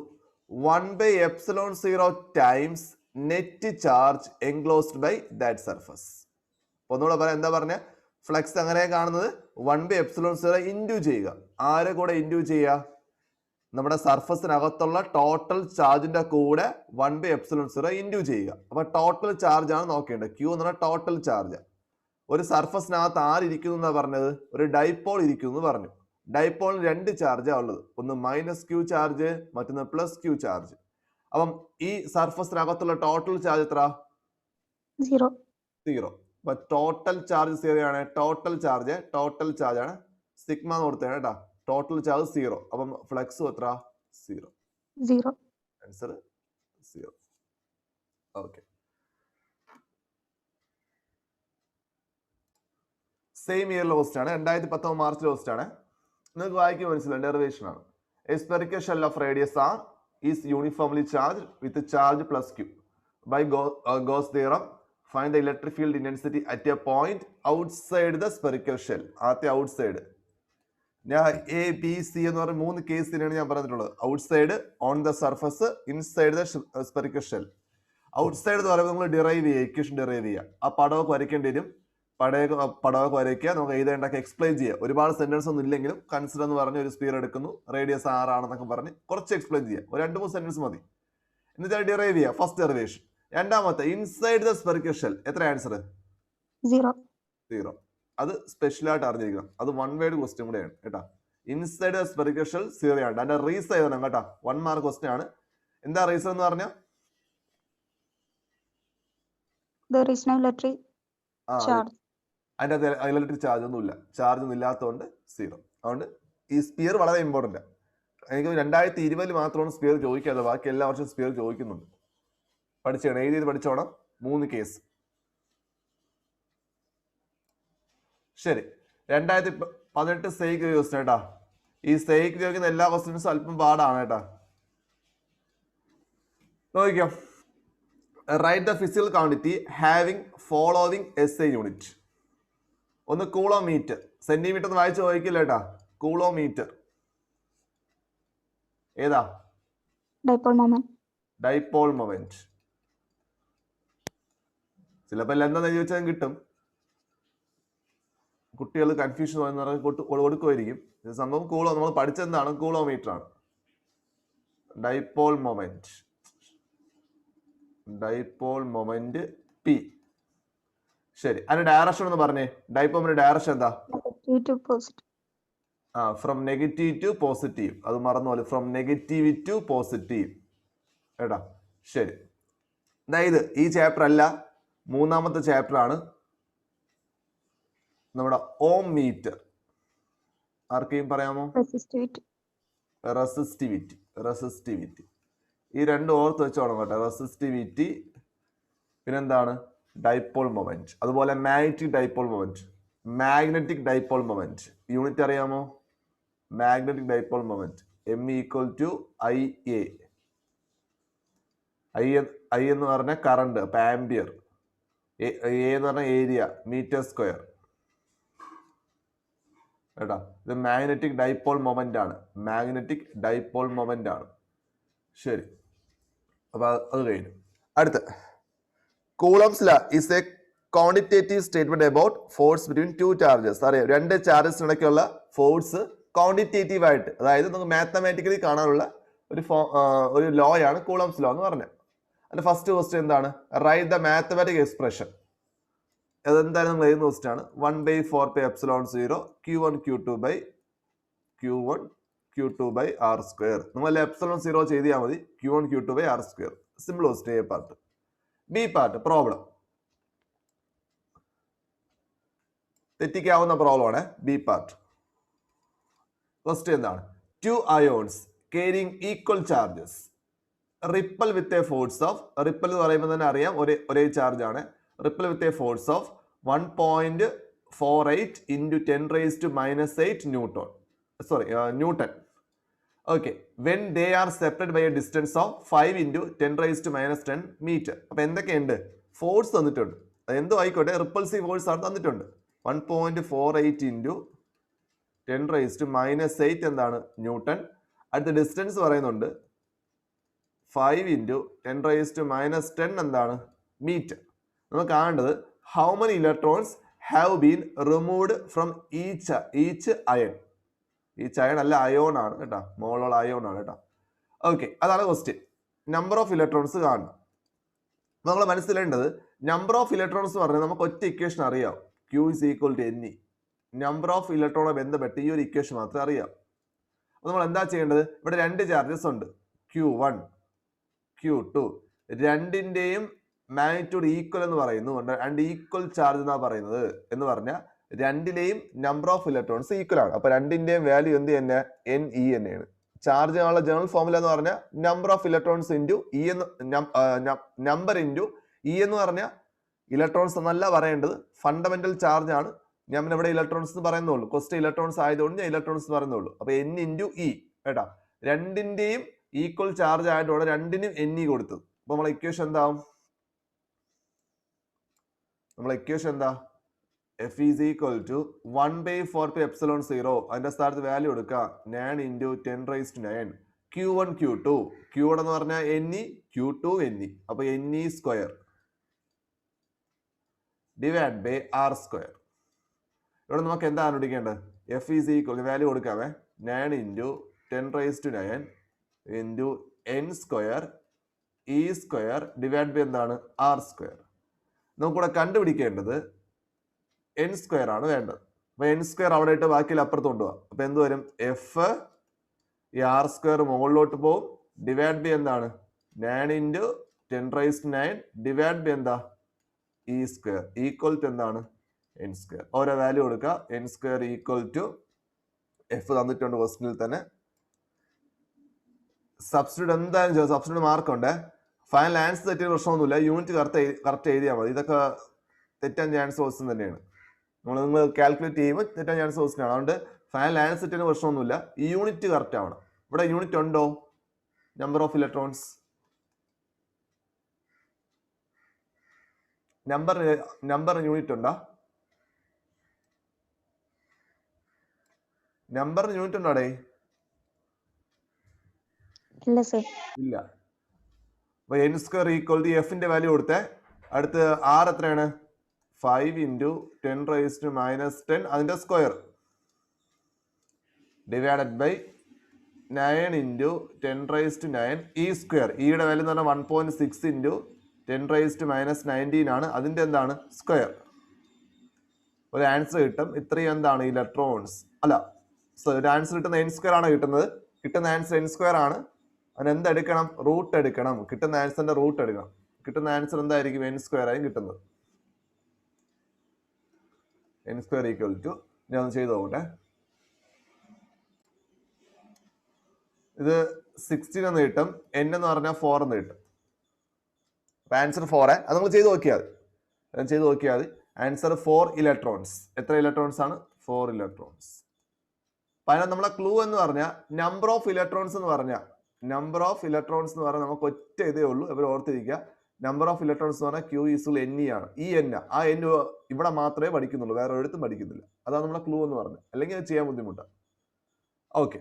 1/ε0 times net charge enclosed by that surface. ഒന്നുകൂടെ പറയാം. എന്താ പറഞ്ഞ? ഫ്ലക്സ് അങ്ങനെ കാണുന്നത് 1/ε0 ഇൻഡ്യൂ ചെയ്യുക. ആരെ കൂടെ ഇൻഡ്യൂ ചെയ്യുക? നമ്മുടെ സർഫസിനകത്തുള്ള ടോട്ടൽ ചാർജിന്റെ കൂടെ 1/ε0 ഇൻഡ്യൂ ചെയ്യുക. അപ്പൊ ടോട്ടൽ ചാർജ് ആണ് നോക്കേണ്ടത്. Q എന്ന് പറഞ്ഞാൽ ടോട്ടൽ ചാർജ്. ഒരു സർഫസിനകത്ത് ആരിയ്ക്കുന്നു എന്നാ പറഞ്ഞത്? ഒരു ഡൈപോൾ ഇരിക്കുന്നു പറഞ്ഞു. ഡൈപോളിന് 2 ചാർജാണ് ഉള്ളത്. ഒന്ന് -Q ചാർജ്, മറ്റൊന്ന് +Q ചാർജ്. അപ്പം ഈ സർഫസിനകത്തുള്ള ടോട്ടൽ ചാർജ് എത്ര? 0. അപ്പൊ ടോട്ടൽ ചാർജ് 0 ആണ്. ടോട്ടൽ ചാർജ് ആണ്. സിഗ്മ എന്ന് കൊടുത്തേണ് കേട്ടാ. Total charge 0. അപ്പം ഫ്ലക്സ് എത്ര? 0. ആൻസർ 0. ഓക്കെ. സെയിം ഇയറിലെ ക്വസ്റ്റ്യൻ ആണ്, 2019 മാർച്ചിലെ ക്വസ്റ്റ്യൻ ആണ്. നിങ്ങൾക്ക് വായിക്കാൻ മനസ്സിലാവും, ഡെറിവേഷൻ ആണ്. A spherical shell of radius R is uniformly charge with charge plus Q by Gauss theorem find the electric field intensity at a point outside the spherical shell. ആദ്യത്തെ outside ഞാൻ A B C എന്ന് പറഞ്ഞ 3 കേസിനാണ് ഞാൻ പറഞ്ഞിട്ടുള്ളത്. Outside, on the surface, inside the spherical shell. Outside എന്ന് പറയുമ്പോൾ നമ്മൾ ഡിറൈവ് ചെയ്യുക, ഇക്വേഷൻ ഡിറൈവ് ചെയ്യുക. ആ പടമൊക്കെ വരയ്ക്കേണ്ടി വരും. പടമൊക്കെ വരയ്ക്കുക, നമുക്ക് എഴുതേണ്ടൊക്കെ എക്സ്പ്ലെയിൻ ചെയ്യുക. ഒരുപാട് സെന്റൻസ് ഒന്നും ഇല്ലെങ്കിലും കൺസിഡർ എന്ന് പറഞ്ഞ് ഒരു സ്പിയർ എടുക്കുന്നു, റേഡിയസ് 6 ആണെന്നൊക്കെ പറഞ്ഞ് കുറച്ച് എക്സ്പ്ലെയിൻ ചെയ്യുക. ഒരു 2-3 സെന്റൻസ് മതി. എന്നിട്ട് ഡിറൈവ് ചെയ്യുക, ഫസ്റ്റ് ഡെറിവേഷൻ. രണ്ടാമത്തെ ഇൻസൈഡ് ദ സ്പെറിക്കൽ ഷെൽ. എത്ര ആൻസർ? 0. അത് സ്പെഷ്യൽ ആയിട്ട് അറിഞ്ഞിരിക്കണം. അത് 1 വേർഡ് ക്വസ്റ്റ്യൻ കൂടെയാണ് കേട്ടോ. ഇൻസൈഡ് ദ സ്പെറിക്കൽ ഷെൽ 0 ആണ്. അതിന്റെ റീസൺ എഴുതണം കേട്ടോ. 1 മാർക്ക് ക്വസ്റ്റ്യൻ ആണ്. എന്താ റീസൺ എന്ന് പറഞ്ഞാൽ There is no electric charge. അതിന്റെ ഇലക്ട്രിക് ചാർജ് ഒന്നുമില്ല. ചാർജ് ഒന്നും ഇല്ലാത്തതുകൊണ്ട് 0. അതുകൊണ്ട് ഈ സ്പിയർ വളരെ ഇമ്പോർട്ടന്റ്. എനിക്ക് 2020 മാത്രമാണ് സ്പിയർ ചോദിക്കാതെ, ബാക്കി എല്ലാ വർഷവും സ്പിയർ ചോദിക്കുന്നുണ്ട്. പഠിച്ചോണം, എഴുതിയത് പഠിച്ചോണം. 3 കേസ്. ശരി, 2018 സെയ്ക്ക് ക്വസ്റ്റ്യൻ കേട്ടാ. ഈ സെയ്ക്ക് ചോദിക്കുന്ന എല്ലാ ക്വസ്റ്റ്യൻസും അല്പം പാടാണ് കേട്ടാ. നോക്കിക്കോ. Write the physical quantity having following SI unit. ഒന്ന് കൂളോമീറ്റർ. സെന്റിമീറ്റർ എന്ന് വായിച്ച് ചോദിക്കില്ല കേട്ടാ. കൂളോമീറ്റർ ഏതാ? Dipole moment. ചിലപ്പോൾ എന്താണെന്ന് ചോദിച്ചാൽ കിട്ടും. കുട്ടികൾ കൺഫ്യൂഷൻ കൊടുക്കുമായിരിക്കും. സംഭവം കൂളോ, നമ്മൾ പഠിച്ചെന്താണ്? കൂളോമീറ്റർ ആണ്. Dipole moment P. ശരി, അതിന്റെ ഡയറക്ഷൻ എന്ന് പറഞ്ഞേ. ഡൈപോളിന്റെ ഡയറക്ഷൻ എന്താ? From negative to positive. അത് മറന്നുപോലെ, ഫ്രം നെഗറ്റീവ് ടു പോസിറ്റീവ് കേട്ടാ. ശരി, അതായത് ഈ ചാപ്റ്റർ അല്ല, 3ാമത്തെ ചാപ്റ്റർ ആണ് നമ്മുടെ ഓം മീറ്റർ. ആർക്കെയും പറയാമോ? റെസിസ്റ്റിവിറ്റി. ഈ 2 ഓർത്ത് വെച്ചോണം കേട്ടോ. റെസിസ്റ്റിവിറ്റി, പിന്നെന്താണ്? Dipole moment. അതുപോലെ മാഗ്നറ്റിക് ഡൈപോൾ മൊമെന്റ്. യൂണിറ്റ് അറിയാമോ? Magnetic dipole moment M=IA. I എന്ന് പറഞ്ഞ കറണ്ട്, അപ്പൊ ആംപിയർ. A എന്ന് പറഞ്ഞ ഏരിയ, മീറ്റർ സ്ക്വയർ കേട്ടാ. ഇത് മാഗ്നറ്റിക് ഡൈപോൾ മൊമെന്റ് ആണ്. ശരി, അപ്പൊ അത് കഴിഞ്ഞു. അടുത്ത കൂളംസ് ലാ is A quantitative statement about force between 2 charges. അറിയാം, 2 ചാർജസിനിടയ്ക്കുള്ള ഫോഴ്സ് ക്വാണ്ടിറ്റേറ്റീവ് ആയിട്ട്, അതായത് നമുക്ക് മാത്തമാറ്റിക്കലി കാണാനുള്ള ഒരു ലോ ആണ് കൂളംസ് ലോ എന്ന് പറഞ്ഞത്. അതിന്റെ ഫസ്റ്റ് ക്വസ്റ്റ്യൻ എന്താണ്? Write the mathematic expression. അതെന്തായാലും നമ്മൾ എഴുതുന്ന ക്വസ്റ്റ്യൻ ആണ്. 1/4πε0 Q1Q2/R². നമ്മൾ ε0 ചെയ്താൽ മതി. Q1Q2/R². Simple question. A part. B part problem. തെറ്റിക്കാവുന്ന പ്രോബ്ലം ആണ് B പാർട്ട്. ക്വസ്റ്റ്യൻ എന്താണ്? 2 ions carrying equal charges repel with a force of, ripple എന്ന് പറയുമ്പോൾ തന്നെ അറിയാം ഒരേ ചാർജ് ആണ്. Ripple with a force of 1.48 into 10⁻⁻8 Newton. Okay, when they are separated by a distance of 5 into 10⁻10 meter. അപ്പൊ എന്തൊക്കെയുണ്ട്? Force തന്നിട്ടുണ്ട്. എന്തോ ആയിക്കോട്ടെ, റിപ്പൾസീവ് ഫോഴ്സ് ആണ് തന്നിട്ടുണ്ട്. 1.48 into 10⁻⁻8 എന്താണ്? ന്യൂട്ടൺ. അടുത്ത ഡിസ്റ്റൻസ് പറയുന്നുണ്ട് 5 into 10⁻10 എന്താണ്? മീറ്റർ. നമുക്ക് കാണേണ്ടത് how many electrons have been removed from each iron. Each iron അല്ല, അയോൺ ആണ് കേട്ടോ. മോളോൾ അയോൺ ആണ് കേട്ടോ. ഓക്കെ, അതാണ് ക്വസ്റ്റ്യൻ. നമ്പർ ഓഫ് ഇലക്ട്രോൺസ് കാണണം. നമ്മൾ മനസ്സിലേണ്ടത് നമ്പർ ഓഫ് ഇലക്ട്രോൺസ് എന്ന് പറഞ്ഞാൽ നമുക്ക് ഒറ്റ ഇക്വേഷൻ അറിയാം. Q = Ne. നമ്പർ ഓഫ് ഇലക്ട്രോണെ ബന്ധപ്പെട്ട് ഈ ഒരു ഇക്വേഷൻ മാത്രമേ അറിയാം. അപ്പോൾ നമ്മൾ എന്താ ചെയ്യേണ്ടത്? ഇവിടെ 2 ചാർജസ് ഉണ്ട്, Q1 Q2. രണ്ടിന്റെയും മാഗ്നിറ്റ്യൂഡ് ഈക്വൽ എന്ന് പറയുന്നു. രണ്ട് ഈക്വൽ ചാർജ് എന്നാ പറയുന്നത്. എന്ന് പറഞ്ഞാൽ രണ്ടിലെയും നമ്പർ ഓഫ് ഇലക്ട്രോൺസ് ഈക്വൽ ആണ്. അപ്പൊ രണ്ടിന്റെയും വാല്യൂ എന്ത് തന്നെ? Ne തന്നെയാണ്. ചാർജ് ആണുള്ള ജനറൽ ഫോർമുല എന്ന് പറഞ്ഞാൽ number of electrons into E എന്ന്, നമ്പർ ഇൻറ്റു ഇ എന്ന് പറഞ്ഞാൽ ഇലക്ട്രോൺസ് എന്നല്ല പറയേണ്ടത്, ഫണ്ടമെന്റൽ ചാർജ് ആണ്. ഞാൻ പിന്നെ ഇവിടെ ഇലക്ട്രോൺസ് എന്ന് പറയുന്നുള്ളൂ, ക്വസ്റ്റ്യൻ ഇലക്ട്രോൺസ് ആയതുകൊണ്ട് ഞാൻ ഇലക്ട്രോൺസ് പറയുന്നുള്ളൂ. അപ്പൊ n ഇൻറ്റു ഇ കേട്ടാ, രണ്ടിന്റെയും ഈക്വൽ ചാർജ് ആയിട്ടാണ് രണ്ടിനും NE കൊടുത്തത്. അപ്പൊ നമ്മളെ ഇക്വേഷൻ എന്താവും? നമ്മളെ ഇക്വേഷൻ എന്താ? F is equal to 1/4π0. അതിന്റെ സ്ഥാനത്ത് വാല്യൂ എടുക്കുക 9 ഇൻറ്റു 10⁻⁹ Q1 Q2. Q1 എന്ന് പറഞ്ഞാൽ NE, Q2 NE. അപ്പൊ NE square divide by R square. ഇവിടെ നമുക്ക് എന്താ കണ്ടുപിടിക്കേണ്ടത്? F is equal, വാല്യൂ കൊടുക്കാവേ, 9 into 10⁻⁹ into N square E square divide by എന്താണ്? R square. നമുക്കിവിടെ കണ്ടുപിടിക്കേണ്ടത് N സ്ക്വയർ ആണ് വേണ്ടത്. അപ്പൊ N സ്ക്വയർ അവിടെ ഇട്ട് ബാക്കിയിൽ അപ്പുറത്ത് കൊണ്ടുപോകാം. അപ്പൊ എന്ത് വരും? F ഈ R സ്ക്വയർ മുകളിലോട്ട് പോകും, ഡിവൈഡ് ബൈ എന്താണ്? 9 ഇൻറ്റു 10⁻⁹ ഡിവൈഡ് ബൈ എന്താ? E സ്ക്വയർ ഈക്വൽ ടു എന്താണ്? N square. ഓരോ വാല്യൂ കൊടുക്കുക. N square equal to F തന്നിട്ടുണ്ട് ക്വസ്റ്റ്യനിൽ തന്നെ. സബ്സ്റ്റിറ്റ്യൂട്ട് എന്തായാലും ചെയ്യും, സബ്സ്റ്റിറ്റ്യൂട്ട് മാർക്ക് ഉണ്ട്. ഫൈനൽ ആൻസർ തെറ്റിയ പ്രശ്നമൊന്നുമില്ല, യൂണിറ്റ് കറക്റ്റ് എഴുതിയാൽ മതി. ഇതൊക്കെ തെറ്റാൻ ചാൻസ് ക്വസ്റ്റ്യൻ തന്നെയാണ്. നിങ്ങൾ കാൽക്കുലേറ്റ് ചെയ്യുമ്പോൾ തെറ്റാൻ ചാൻസ് ക്വസ്റ്റ്യൻ ആണ്. അതുകൊണ്ട് ഫൈനൽ ആൻസർ തെറ്റിയ പ്രശ്നമൊന്നുമില്ല, ഈ യൂണിറ്റ് കറക്റ്റ് ആവണം. ഇവിടെ യൂണിറ്റ് ഉണ്ടോ? Number of electrons, number unit ഉണ്ടോ? നമ്പറിന് യൂണിറ്റ് ഉണ്ടോ അവിടെ? ഇല്ല സർ. ഇല്ല. അപ്പൊ N സ്ക്വയർ ഈക്വൽ ടു Fന്റെ വാല്യൂ കൊടുത്തേ. അടുത്ത് R എത്രയാണ്? 5 ഇൻറ്റു 10⁻⁻10 അതിന്റെ square divided by 9 into 10⁻⁹ E square. ഇയുടെ വാല്യൂ എന്ന് പറഞ്ഞാൽ 1.6 ഇൻറ്റു 10⁻⁻19 ആണ്. അതിന്റെ എന്താണ്? സ്ക്വയർ. ഒരു ആൻസർ കിട്ടും. ഇത്രയും എന്താണ്? ഇലക്ട്രോൺസ് അല്ല, ഒരു ആൻസർ കിട്ടുന്ന N സ്ക്വയർ ആണ് കിട്ടുന്നത്. കിട്ടുന്ന ആൻസർ N സ്ക്വയർ ആണ്. അതിന് എന്തെടുക്കണം? റൂട്ട് എടുക്കണം. കിട്ടുന്ന ആൻസറിന്റെ റൂട്ട് എടുക്കണം. കിട്ടുന്ന ആൻസർ എന്തായിരിക്കും? N സ്ക്വയർ ആയി കിട്ടുന്നത്. N സ്ക്വയർ ഈക്വൽ ടു, ഞാൻ ഒന്ന് ചെയ്ത് നോക്കട്ടെ. ഇത് 16 എന്ന് കിട്ടും, N എന്ന് പറഞ്ഞാൽ 4 എന്ന് കിട്ടും. അപ്പൊ ആൻസർ 4. അത് നിങ്ങൾ ചെയ്ത് നോക്കിയാൽ മതി. Answer 4 electrons. എത്ര ഇലക്ട്രോൺസ് ആണ്? 4 ഇലക്ട്രോൺസ്. അതിന് നമ്മളെ ക്ലൂ എന്ന് പറഞ്ഞാൽ നമ്പർ ഓഫ് ഇലക്ട്രോൺസ് എന്ന് പറഞ്ഞാൽ നമുക്ക് ഒറ്റ ഇതേ ഉള്ളൂ. ഇവർ ഓർത്തിരിക്കുക, നമ്പർ ഓഫ് ഇലക്ട്രോൺസ് എന്ന് പറഞ്ഞാൽ Q ഈക്വൽ NE ആണ്. ഈ N, ആ N ഇവിടെ മാത്രമേ പഠിക്കുന്നുള്ളൂ, വേറെ ഒരിടത്തും പഠിക്കുന്നില്ല. അതാണ് നമ്മളെ ക്ലൂ എന്ന് പറഞ്ഞത്. അല്ലെങ്കിൽ അത് ചെയ്യാൻ ബുദ്ധിമുട്ടാണ്. Okay,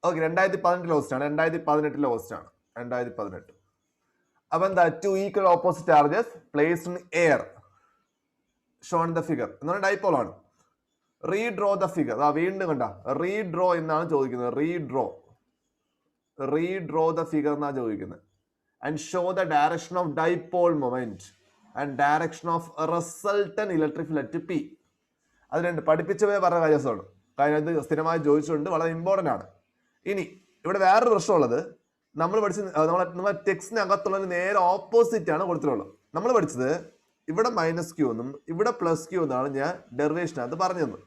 okay. 2018 ക്വസ്റ്റ്യൻ ആണ്. 2018 ക്വസ്റ്റ്യൻ ആണ്. 2018. അപ്പൊ എന്താ? 2 equal opposite charges placed in air shown the figure എന്ന് പറഞ്ഞാൽ ഡൈപോൾ ആണ്. Redraw the figure. വീണ്ടും കണ്ട, റീഡ്രോ എന്നാണ് ചോദിക്കുന്നത്. റീഡ്രോ ദ ഫിഗർ എന്നാണ് ചോദിക്കുന്നത്. And show the direction of dipole moment and direction of resultant electric field P. അത് രണ്ട് പഠിപ്പിച്ചവേ പറഞ്ഞ കാര്യമാണ്. കാരണം ഇത് സ്ഥിരമായി ചോദിച്ചുകൊണ്ട് വളരെ ഇമ്പോർട്ടന്റ് ആണ്. ഇനി ഇവിടെ വേറൊരു പ്രശ്നമുള്ളത്, നമ്മൾ നമ്മളെ ടെക്സ്റ്റിനകത്തുള്ളതിന് നേരെ ഓപ്പോസിറ്റ് ആണ് കൊടുത്തിട്ടുള്ളത്. നമ്മൾ പഠിച്ചത് ഇവിടെ -Q എന്നും ഇവിടെ +Q എന്നാണ് ഞാൻ ഡെറിവേഷനകത്ത് പറഞ്ഞു തന്നത്.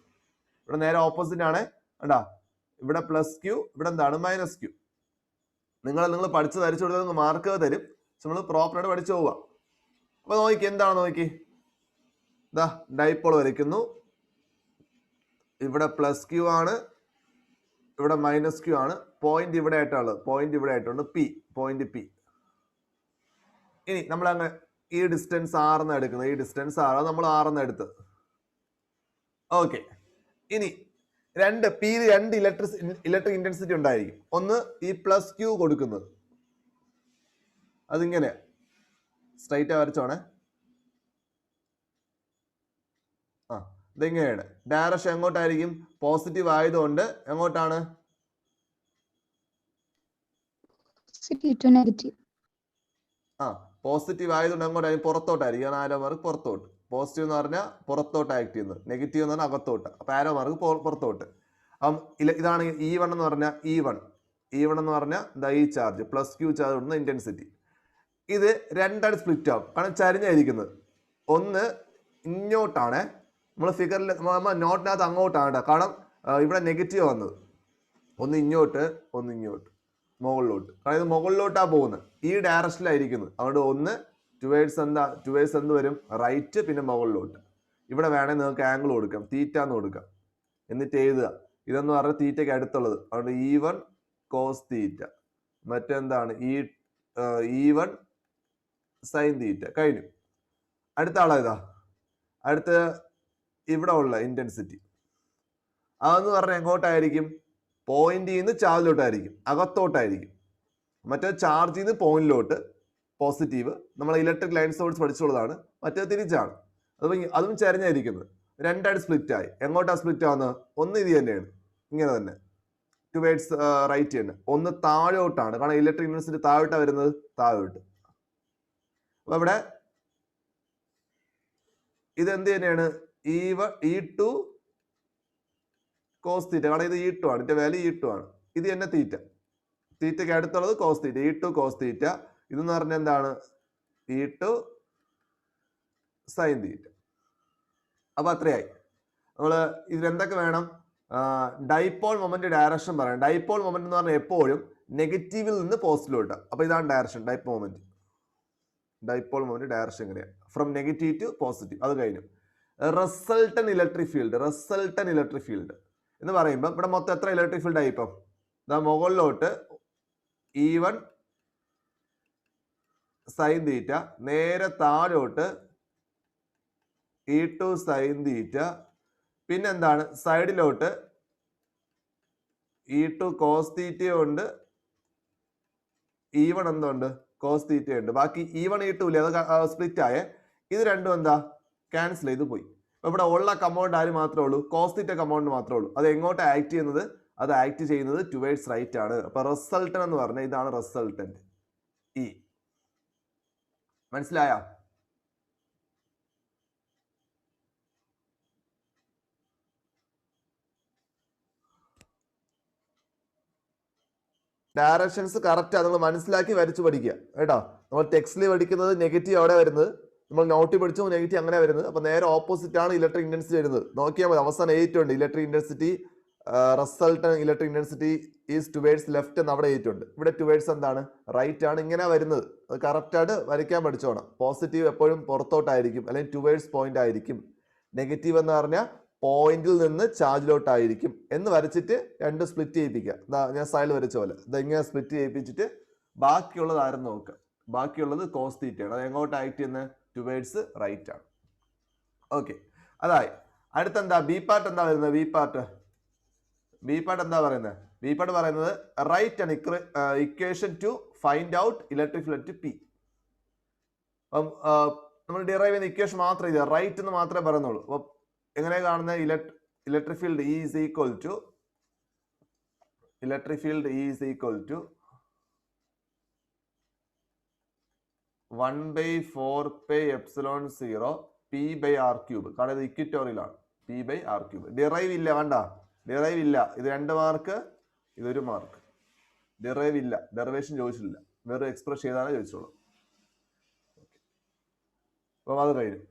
ഇവിടെ നേരെ ഓപ്പോസിറ്റ് ആണ്. കണ്ടാ, ഇവിടെ +Q, ഇവിടെ എന്താണ്? -Q. നിങ്ങൾ പഠിച്ച് ധരിച്ചു കൊടുത്തത് മാർക്ക് തരും. നമ്മൾ പ്രോപ്പറായിട്ട് പഠിച്ചു പോവുക. അപ്പൊ നോക്കി എന്താണ്? നോക്കി, ഇതാ ഡൈപോൾ വരയ്ക്കുന്നു. ഇവിടെ +Q ആണ്, ഇവിടെ -Q ആണ്. പോയിന്റ് ഇവിടെ ആയിട്ടുള്ളത്, പോയിന്റ് പോയിന്റ് P. ഇനി നമ്മൾ അങ്ങ് ഈ ഡിസ്റ്റൻസ് R എന്ന് എടുക്കുന്നത്. ഈ ഡിസ്റ്റൻസ് R നമ്മൾ R എന്ന് എടുത്ത്. ഓക്കെ, ഇനി രണ്ട് ഇലക്ട്രിക് ഇന്റൻസിറ്റി ഉണ്ടായിരിക്കും. ഒന്ന് ഈ +Q കൊടുക്കുന്നത്, അതിങ്ങനെ സ്ട്രൈറ്റ് വരച്ചോണേ. ഇതിങ്ങനെയാണ്. ഡയറക്ഷൻ എങ്ങോട്ടായിരിക്കും? പോസിറ്റീവ് ആയതുകൊണ്ട് എങ്ങോട്ടാണ്? പോസിറ്റീവ് ആയതുകൊണ്ട് എങ്ങോട്ടായിരിക്കും? പുറത്തോട്ടായിരിക്കും. ആരോ മാർക്ക് പുറത്തോട്ട്. പോസിറ്റീവ് എന്ന് പറഞ്ഞാൽ പുറത്തോട്ട് ആക്ട് ചെയ്യുന്നത്, നെഗറ്റീവ് എന്ന് പറഞ്ഞാൽ അകത്തോട്ട്. അപ്പൊ ആരോ മാർക്ക് പുറത്തോട്ട്. ഇതാണ് E1 എന്ന് പറഞ്ഞാൽ E1 എന്ന് പറഞ്ഞാൽ ഈ ചാർജ് +Q ചാർജ് കൊടുക്കുന്ന ഇന്റൻസിറ്റി. ഇത് രണ്ടായിട്ട് സ്പ്ലിറ്റ് ആവും. കാരണം ചരിഞ്ഞായിരിക്കുന്നത്. ഒന്ന് ഇങ്ങോട്ടാണ്, നമ്മൾ ഫിഗറിൽ നോട്ടിനകത്ത് അങ്ങോട്ടാണ്. കാരണം ഇവിടെ നെഗറ്റീവ് വന്നത്. ഒന്ന് ഇങ്ങോട്ട്, ഒന്ന് ഇങ്ങോട്ട്. മുകളിലോട്ട്. അതായത് മുകളിലോട്ടാ പോകുന്നത്, ഈ ഡയറക്ഷനിലായിരിക്കുന്നത്. അതുകൊണ്ട് ഒന്ന് ടുവേഴ്സ് എന്ത് വരും, റൈറ്റ്, പിന്നെ മുകളിലോട്ട്. ഇവിടെ വേണേൽ നിങ്ങൾക്ക് ആംഗിൾ കൊടുക്കാം, തീറ്റ എന്ന് കൊടുക്കാം, എന്നിട്ട് എഴുതുക. ഇതെന്ന് പറഞ്ഞാൽ തീറ്റയ്ക്ക് അടുത്തുള്ളത്, അതുകൊണ്ട് E1 cos തീറ്റ, മറ്റെന്താണ് E1 sin തീറ്റ. കഴിഞ്ഞു. അടുത്ത ആളാ ഇതാ, അടുത്ത ഇവിടെ ഉള്ള ഇന്റൻസിറ്റി. അതെന്ന് പറഞ്ഞാൽ എങ്ങോട്ടായിരിക്കും, പോയിന്റിൽ നിന്ന് ചാർജിലോട്ടായിരിക്കും, അകത്തോട്ടായിരിക്കും. മറ്റേത് ചാർജിൽ നിന്ന് പോയിന്റിലോട്ട്, പോസിറ്റീവ്. നമ്മൾ ഇലക്ട്രിക് ലൈൻ സോഴ്സ് പഠിച്ചുള്ളതാണ്. മറ്റേത് തിരിച്ചാണ്. അതും ചരിഞ്ഞായിരിക്കുന്നത്. രണ്ടായിട്ട് സ്പ്ലിറ്റ് ആയി. എങ്ങോട്ടാ സ്പ്ലിറ്റ് ആവുന്നത്, ഒന്ന് ഇത് തന്നെയാണ്, ഇങ്ങനെ തന്നെ ടുവേഡ്സ് റൈറ്റ് തന്നെ. ഒന്ന് താഴോട്ടാണ്, കാരണം ഇലക്ട്രിക് ഇന്റൻസിറ്റി താഴോട്ടാണ് വരുന്നത്, താഴോട്ട്. അപ്പൊ ഇവിടെ ഇത് എന്ത് തന്നെയാണ്, E2 cos തീറ്റ, കാരണം ഇത് E2 ആണ്, ഇതിന്റെ വാല്യൂ E2 ആണ്. ഇത് തന്നെ തീറ്റയ്ക്ക് അടുത്തുള്ളത് cos തീറ്റ, E2 cos തീറ്റ. ഇതെന്ന് പറഞ്ഞാൽ എന്താണ്, E2 sin തീറ്റ. അപ്പൊ അത്രയായി. നമ്മള് ഇതിലെന്തൊക്കെ വേണം, ഡൈപോൾ മൊമെന്റ് ഡയറക്ഷൻ പറയാം. ഡൈപോൾ മൊമെന്റ് എന്ന് പറഞ്ഞാൽ എപ്പോഴും നെഗറ്റീവിൽ നിന്ന് പോസിറ്റീവിലോട്ട്. അപ്പൊ ഇതാണ് ഡയറക്ഷൻ, ഡൈപോൾ മൊമെന്റ് ഡയറക്ഷൻ എങ്ങനെയാണ്, ഫ്രം നെഗറ്റീവ് ടു പോസിറ്റീവ്. അത് കഴിഞ്ഞു. റിസൾട്ടന്റ് ഇലക്ട്രിക് ഫീൽഡ് എന്ന് പറയുമ്പോൾ ഇവിടെ മൊത്തം എത്ര ഇലക്ട്രിക് ഫീൽഡ് ആയി, ഇപ്പം മുകളിലോട്ട് E1 sin തീറ്റ, നേരെ താഴോട്ട് E2 sin തീറ്റ, പിന്നെന്താണ് സൈഡിലോട്ട് E2 cos തീറ്റയുണ്ട്, E1 എന്തുണ്ട്, cos തീറ്റയുണ്ട്. ബാക്കി E1 E2 ഇല്ലേ, അത് സ്പ്ലിറ്റ് ആയേ. ഇത് രണ്ടും എന്താ, ക്യാൻസൽ ചെയ്ത് പോയി. അപ്പൊ ഇവിടെ ഉള്ള കമ്പൗണ്ട് ആര് മാത്രമേ ഉള്ളൂ, cos തീറ്റ കമ്പൗണ്ട് മാത്രമേ ഉള്ളൂ. അത് എങ്ങോട്ട് ആക്ട് ചെയ്യുന്നത്, അത് ആക്ട് ചെയ്യുന്നത് ടുവേഡ്സ് റൈറ്റ് ആണ്. അപ്പൊ റിസൾട്ടന്റ് എന്ന് പറഞ്ഞാൽ ഇതാണ് റിസൾട്ടന്റ് E. മനസ്സിലായ? ഡയറക്ഷൻസ് കറക്റ്റ് നിങ്ങൾ മനസ്സിലാക്കി വരച്ച് പഠിക്കുക കേട്ടോ. നമ്മൾ ടെക്സ്റ്റിൽ പഠിക്കുന്നത് നെഗറ്റീവ് അവിടെ വരുന്നത്, നമ്മൾ നോട്ടിൽ പഠിച്ചു നെഗറ്റീവ് അങ്ങനെ വരുന്നത്. അപ്പൊ നേരെ ഓപ്പോസിറ്റ് ആണ് ഇലക്ട്രിക് ഇന്റൻസിറ്റി വരുന്നത്. നോക്കിയാൽ മതി, അവസാനം 8 ഉണ്ട്. Electric intensity resultant electric intensity is towards left എന്ന് അവിടെ 8 ഉണ്ട്. ഇവിടെ ടുവേഡ്സ് എന്താണ്, റൈറ്റ് ആണ്. ഇങ്ങനെ വരുന്നത് അത് കറക്റ്റ് ആയിട്ട് വരയ്ക്കാൻ പഠിച്ചോണം. പോസിറ്റീവ് എപ്പോഴും പുറത്തോട്ടായിരിക്കും, അല്ലെങ്കിൽ ടുവേഡ്സ് പോയിന്റ് ആയിരിക്കും. നെഗറ്റീവ് എന്ന് പറഞ്ഞാൽ പോയിന്റിൽ നിന്ന് ചാർജിലോട്ടായിരിക്കും എന്ന് വരച്ചിട്ട് രണ്ട് സ്പ്ലിറ്റ് ചെയ്യിപ്പിക്കുക. ഞാൻ സൈഡിൽ വരച്ച പോലെ ഇങ്ങനെ സ്പ്ലിറ്റ് ചെയ്യിപ്പിച്ചിട്ട് ബാക്കിയുള്ളത് ആരെന്ന് നോക്കുക. ബാക്കിയുള്ളത് കോസ് തീറ്റയാണ്. അത് എങ്ങോട്ട് ആക്ട് ചെയ്യുന്നത്, ടുവേഡ്സ് റൈറ്റ് ആണ്. ഓക്കെ, അതായി. അടുത്തെന്താ ബി പാർട്ട് എന്താ വരുന്നത്, ബി പാർട്ട് എന്താ പറയുന്നത്, ബി പാർട്ട് പറയുന്നത് write an equation to find out electric field P. അപ്പം നമ്മൾ ഡിറൈവ് ചെയ്യുന്ന ഇക്വേഷൻ മാത്രമേ ഇത് റൈറ്റ് എന്ന് മാത്രമേ പറയുന്നുള്ളൂ. അപ്പൊ എങ്ങനെ കാണുന്ന electric field E is equal to 1/4πε0 P/r³. കാരണം ഇത് ഇക്വിറ്റോറിയലാണ്, P/r³. ഡിറൈവ് ഇല്ല, വേണ്ട ഡിറൈവ് ഇല്ല. ഇത് 2 മാർക്ക്, ഇതൊരു മാർക്ക്. ഡിറൈവ് ഇല്ല, ഡെറിവേഷൻ ചോദിച്ചിട്ടില്ല, വേറെ എക്സ്പ്രസ് ചെയ്താണ് ചോദിച്ചോളൂ. അപ്പം അത് കഴിഞ്ഞു.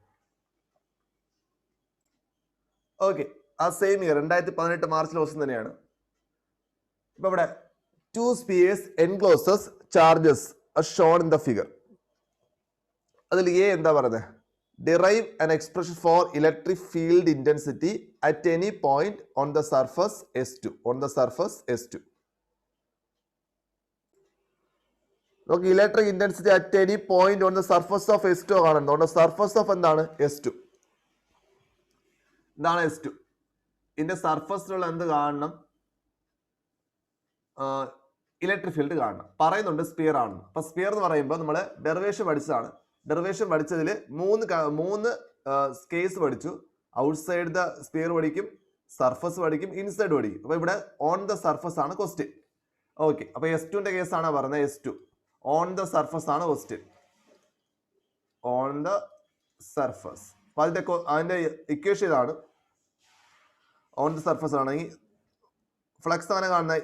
ഓക്കെ, ആ സെയിം ഇയർ 2018 മാർച്ചിൽ ദിവസം തന്നെയാണ്. ഇപ്പൊ ഇവിടെ 2 spheres encloses charges shown in the figure. അതിൽ എ എന്താ പറയുന്നത്, derive an expression for electric field intensity at any point on the surface S2. നമുക്ക് electric intensity at any point on the surface of S2 കാണുന്നത്. Surface of എന്താണ്, S2. ഇതാണ് S2. ഇതിന്റെ സർഫസിലുള്ള എന്ത് കാണണം, ഇലക്ട്രിക് ഫീൽഡ് കാണണം. പറയുന്നുണ്ട് സ്പിയർ ആണെന്ന്. അപ്പൊ സ്പിയർ എന്ന് പറയുമ്പോൾ നമ്മൾ ഡെറിവേഷൻ പഠിച്ചതാണ്. ഡെറിവേഷൻ പഠിച്ചതിൽ മൂന്ന് കേസ് പഠിച്ചു. ഔട്ട്സൈഡ് ദ സ്പിയർ പഠിക്കും, സർഫസ് പഠിക്കും, ഇൻസൈഡ് പഠിക്കും. അപ്പൊ ഇവിടെ ഓൺ ദ സർഫസ് ആണ് ക്വസ്റ്റ്യൻ. ഓക്കെ, അപ്പൊ S2ന്റെ കേസാണ് പറഞ്ഞത്. S2 ഓൺ ദ സർഫസ് ആണ് ക്വസ്റ്റ്യൻ, ഓൺ ദ സർഫസ്. അപ്പൊ അതിന്റെ ഇക്വേഷൻ ഇതാണ്. ഓൺ ദ സർഫസ് ആണെങ്കിൽ ഫ്ലക്സ് അങ്ങനെ കാണുന്നത്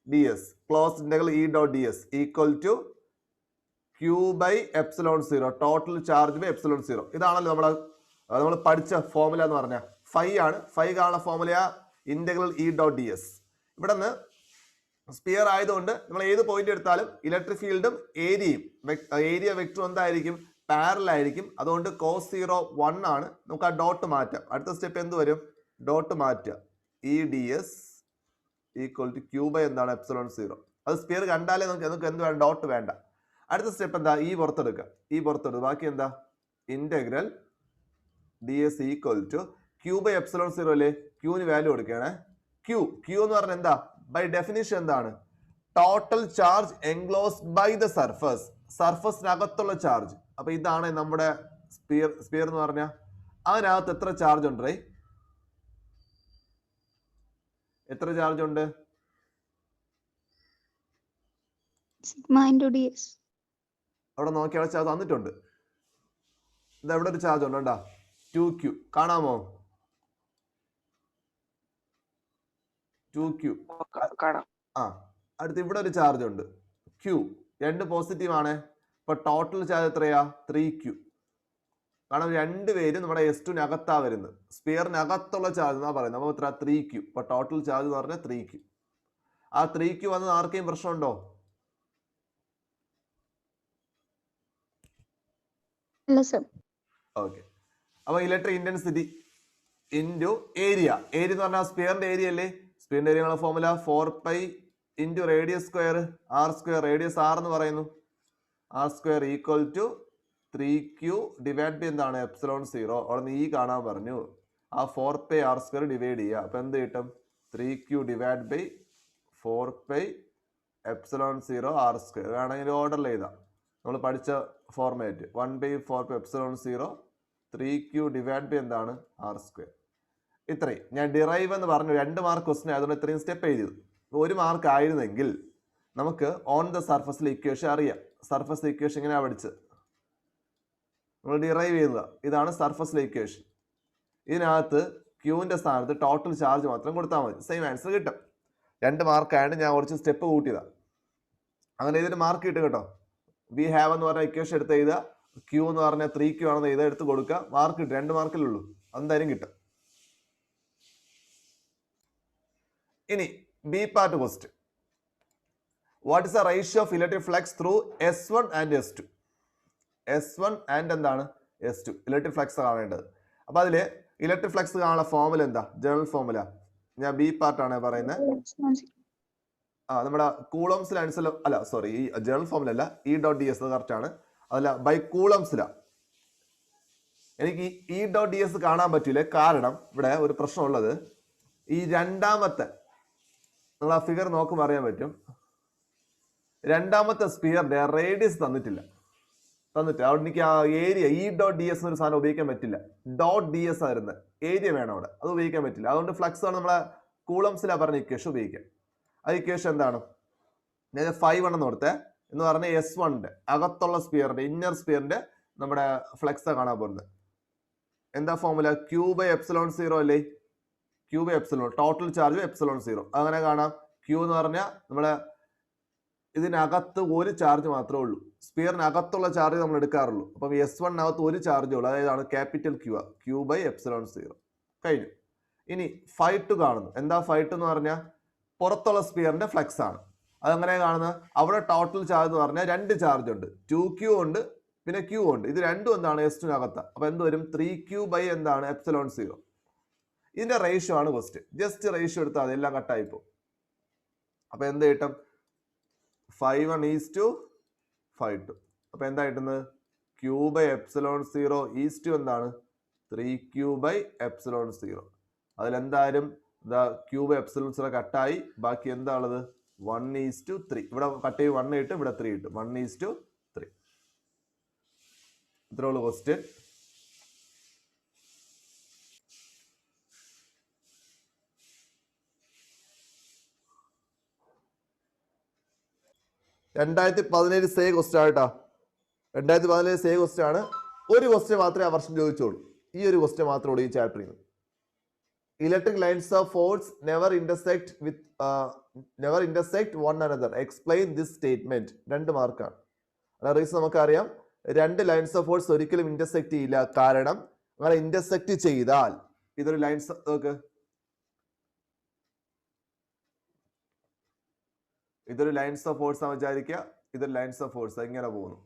E.ds close integral E.ds equal to Q/ε0, total charge by ε0. ഇതാണല്ലോ നമ്മൾ പഠിച്ച ഫോർമുല എന്ന് പറഞ്ഞാൽ ഫൈ ആണ്. ഫൈ കാണുന്ന ഫോർമുല ഇന്റഗ്രൽ E.ds. ഇവിടെ നിന്ന് സ്പിയർ ആയതുകൊണ്ട് നമ്മൾ ഏത് പോയിന്റ് എടുത്താലും ഇലക്ട്രിക് ഫീൽഡും ഏരിയയും ഏരിയ വെക്ടറും എന്തായിരിക്കും, പാരലൽ ആയിരിക്കും. അതുകൊണ്ട് cos 0 1 ആണ്. നമുക്ക് ആ ഡോട്ട് മാറ്റാം. അടുത്ത സ്റ്റെപ്പ് എന്ത് വരും, ഡോട്ട് മാറ്റുക. EDS equal to Q by എന്താണ് എപ്സിലോൺ 0. അത് സ്പിയർ കണ്ടാലേ നമുക്ക് എന്ത് വേണ്ട, ഡോട്ട് വേണ്ട. അടുത്ത സ്റ്റെപ്പ് എന്താ, ഈ പുറത്തെടുക്കുക. ഈ പുറത്തെടുക്കുക. ബാക്കി എന്താ, integral DS equal to Q by epsilon 0 അല്ലേ. ക്യൂന് വാല്യൂ കൊടുക്കുകയാണ്. ക്യൂ എന്ന് പറഞ്ഞാൽ എന്താ, ബൈ ഡെഫിനിഷൻ എന്താണ്, total charge enclosed by the surface. സർഫസിനകത്തുള്ള ചാർജ്. അപ്പൊ ഇതാണ് നമ്മുടെ സ്പിയർ എന്ന് പറഞ്ഞാൽ. അതിനകത്ത് എത്ര ചാർജ് ഉണ്ട്, എത്ര ചാർജ് ഉണ്ട്, സിഗ്മ ഇൻറ്റു ds. അവിടെ നോക്കിയാൽ ചാർജ് തന്നിട്ടുണ്ട്. ഇത് എവിടെ ഒരു ചാർജ് ഉണ്ട്, ഉണ്ടാ 2q കാണാമോ, 2q കാണാം. ആ അടുത്ത് ഇവിടെ ഒരു ചാർജ് ഉണ്ട് q, രണ്ട് പോസിറ്റീവ് ആണ്. അപ്പൊ ടോട്ടൽ ചാർജ് എത്രയാ, 3q. കാരണം രണ്ടുപേരും നമ്മുടെ S2-നകത്താ വരുന്നത്, സ്പിയറിനകത്തുള്ള ചാർജ് എന്നാ പറയുന്നത്. അപ്പൊ എത്ര, 3q. അപ്പൊ ടോട്ടൽ ചാർജ് എന്ന് പറഞ്ഞാൽ 3q. ആ 3q വന്നത് ആർക്കെയും പ്രശ്നമുണ്ടോ, അല്ല സർ. ഓക്കെ. അപ്പൊ electric intensity into area. Area എന്ന് പറഞ്ഞാൽ സ്പിയറിന്റെ ഏരിയ അല്ലേ. സ്പിയറിന്റെ area formula 4π into radius square R square. Radius R എന്ന് പറയുന്നു. R square equal to 3q divide by എന്താണ് എപ്സിലോൺ 0. അവിടെ നിന്ന് കാണാൻ പറഞ്ഞു. ആ 4π ആർ സ്ക്വയർ ഡിവൈഡ് ചെയ്യുക. അപ്പൊ എന്ത് കിട്ടും, 3q divide by 4π epsilon 0 R square. വേണമെങ്കിൽ ഓർഡറിൽ എഴുതാം. നമ്മൾ പഠിച്ച format 1/4π epsilon 0 3q divide by എന്താണ് ആർ സ്ക്വയർ. ഇത്രയും ഞാൻ ഡിറൈവ് എന്ന് പറഞ്ഞു. 2 മാർക്ക് ക്വസ്റ്റൻ ആയതുകൊണ്ട് ഇത്രയും സ്റ്റെപ്പ് എഴുതിയത്. 1 മാർക്ക് ആയിരുന്നെങ്കിൽ നമുക്ക് ഓൺ ദ സർഫസിൽ ഇക്വേഷൻ അറിയാം. സർഫസ് ഇക്വേഷൻ എങ്ങനെയാ പഠിച്ചത്, നമ്മൾ ഡിറൈവ് ചെയ്യുന്നത്. ഇതാണ് സർഫസ് ഇക്വേഷൻ. ഇതിനകത്ത് ക്യൂവിന്റെ സ്ഥാനത്ത് ടോട്ടൽ ചാർജ് മാത്രം കൊടുത്താൽ മതി, സെയിം ആൻസർ കിട്ടും. 2 മാർക്ക് ആയതുകൊണ്ട് ഞാൻ കുറച്ച് സ്റ്റെപ്പ് കൂട്ടിയതാ. അങ്ങനെ ഇതിന് മാർക്ക് കിട്ടും കേട്ടോ. വി ഹാവ് എന്ന് പറഞ്ഞ ഇക്വേഷൻ എടുത്ത് എഴുതുക. ക്യൂ എന്ന് പറഞ്ഞാൽ 3q ആണെന്ന് എഴുതാ, എടുത്ത് കൊടുക്കുക. മാർക്ക് കിട്ടും. 2 മാർക്കിലുള്ളൂ, എന്തായാലും കിട്ടും. ഇനി B part question. What is the ratio of electric flux through S1 and S2? S1 and എന്താണ് S2 ഇലക്ട്രിക് ഫ്ലക്സ് കാണേണ്ടത്. അപ്പൊ അതില് ഇലക്ട്രിക് ഫ്ലക്സ് കാണാനുള്ള ഫോർമുല എന്താ, ജനറൽ ഫോർമുല. ഞാൻ ബി പാർട്ടാണ് പറയുന്നത്. നമ്മുടെ കൂളംസിൽ അനുസരിച്ച് അല്ല, സോറി, ഈ ജനറൽ ഫോർമുല അല്ല, E.ds കറക്റ്റ് ആണ്. അതല്ല, ബൈ കൂളംസില. എനിക്ക് E.ds കാണാൻ പറ്റൂല. കാരണം ഇവിടെ ഒരു പ്രശ്നമുള്ളത്, ഈ രണ്ടാമത്തെ നിങ്ങൾ ആ ഫിഗർ നോക്കുമ്പോൾ അറിയാൻ പറ്റും. രണ്ടാമത്തെ സ്പിയറിന്റെ റേഡിയസ് തന്നിട്ടില്ല. അവിടെ എനിക്ക് ആ ഏരിയ E.ds എന്നൊരു സാധനം ഉപയോഗിക്കാൻ പറ്റില്ല. .ds ആയിരുന്നു ഏരിയ വേണം അവിടെ, അത് ഉപയോഗിക്കാൻ പറ്റില്ല. അതുകൊണ്ട് ഫ്ലക്സ് ആണ് നമ്മളെ കൂളംസിലാ പറഞ്ഞ ഇക്വേഷൻ ഉപയോഗിക്കാം. ആ ഇക്വേഷൻ എന്താണ്, ഞാൻ 5 എന്ന് കൊടുത്തേ എന്ന് പറഞ്ഞ S1ന്റെ അകത്തുള്ള സ്പിയറിന്റെ ഇന്നർ സ്പിയറിന്റെ നമ്മുടെ ഫ്ലക്സ് കാണാൻ പോകുന്നത്. എന്താ ഫോർമുല, ക്യൂ ബൈ എപ്സിലോൺ 0 അല്ലേ. Q by epsilon, total charge epsilon 0. അങ്ങനെ കാണാം. ക്യൂ എന്ന് പറഞ്ഞാൽ നമ്മളെ ഇതിനകത്ത് ഒരു ചാർജ് മാത്രമേ ഉള്ളൂ. സ്പിയറിനകത്തുള്ള ചാർജ് നമ്മൾ എടുക്കാറുള്ളൂ. അപ്പം S1നകത്ത് ഒരു ചാർജ് ഉള്ളൂ, അതായത് ക്യാപിറ്റൽ ക്യൂ ബൈ എപ്സിലോൺ 0. കഴിഞ്ഞു. ഇനി φ2 കാണുന്നു. എന്താ φ2 എന്ന് പറഞ്ഞാൽ പുറത്തുള്ള സ്പിയറിന്റെ ഫ്ലക്സ് ആണ്. അതങ്ങനെ കാണുന്നത്. അവിടെ ടോട്ടൽ ചാർജ് എന്ന് പറഞ്ഞാൽ 2 ചാർജ് ഉണ്ട്, 2q ഉണ്ട്, പിന്നെ q ഉണ്ട്. ഇത് രണ്ടും എന്താണ് S2നകത്ത്. അപ്പൊ എന്ത് വരും, 3q ബൈ എന്താണ് എപ്സിലോൺ 0. ഇതിന്റെ റേഷ്യോ ആണ് ക്വസ്റ്റ്യൻ. ജസ്റ്റ് റേഷ്യോ എടുത്താൽ മതി, എല്ലാം കട്ടായിപ്പോ. അപ്പൊ എന്ത് കിട്ടും, 5:1:5:2. അപ്പൊ എന്താ കിട്ടുന്നത്, q ബൈ എപ്സിലോൺ 0 ഈസ്റ്റു എന്താണ് 3q ബൈ എപ്സിലോൺ 0. അതിലെന്തായാലും q ബൈ എപ്സിലോൺ 0 കട്ടായി. ബാക്കി എന്താ ഉള്ളത്, 1:3. ഇവിടെ കട്ട് ചെയ്ത് 1 ഇട്ട് ഇവിടെ 3 ഇട്ട് 1:3. ഇത്രേ ഉള്ളൂ ക്വസ്റ്റ്യൻ. സേ ക്വസ്റ്റ്യൻ ആയിട്ടാ. 2017 സേ ക്വസ്റ്റ്യൻ ആണ്. ഒരു ക്വസ്റ്റ്യൻ മാത്രമേ ആ വർഷം ചോദിച്ചോളൂ. ഈ ഒരു ക്വസ്റ്റ്യൻ മാത്രമേ ഉള്ളൂ ഈ ചാപ്റ്ററിൽ നിന്ന്. Electric lines of force never intersect one another. Explain this statement. 2 മാർക്കാണ്. റീസൺ നമുക്കറിയാം, 2 ലൈൻസ് ഓഫ് ഫോഴ്സ് ഒരിക്കലും ഇന്റർസെക്ട് ചെയ്യില്ല. കാരണം അങ്ങനെ ഇന്റർസെക്ട് ചെയ്താൽ ഇതൊരു ലൈൻസ് നോക്ക്, ഇതൊരു ലൈൻസ് ഓഫ് ഫോഴ്സ് ആണ് വിചാരിക്കുക, ഇതൊരു ലൈൻസ് ഓഫ് ഫോഴ്സ് ഇങ്ങനെ പോകുന്നു.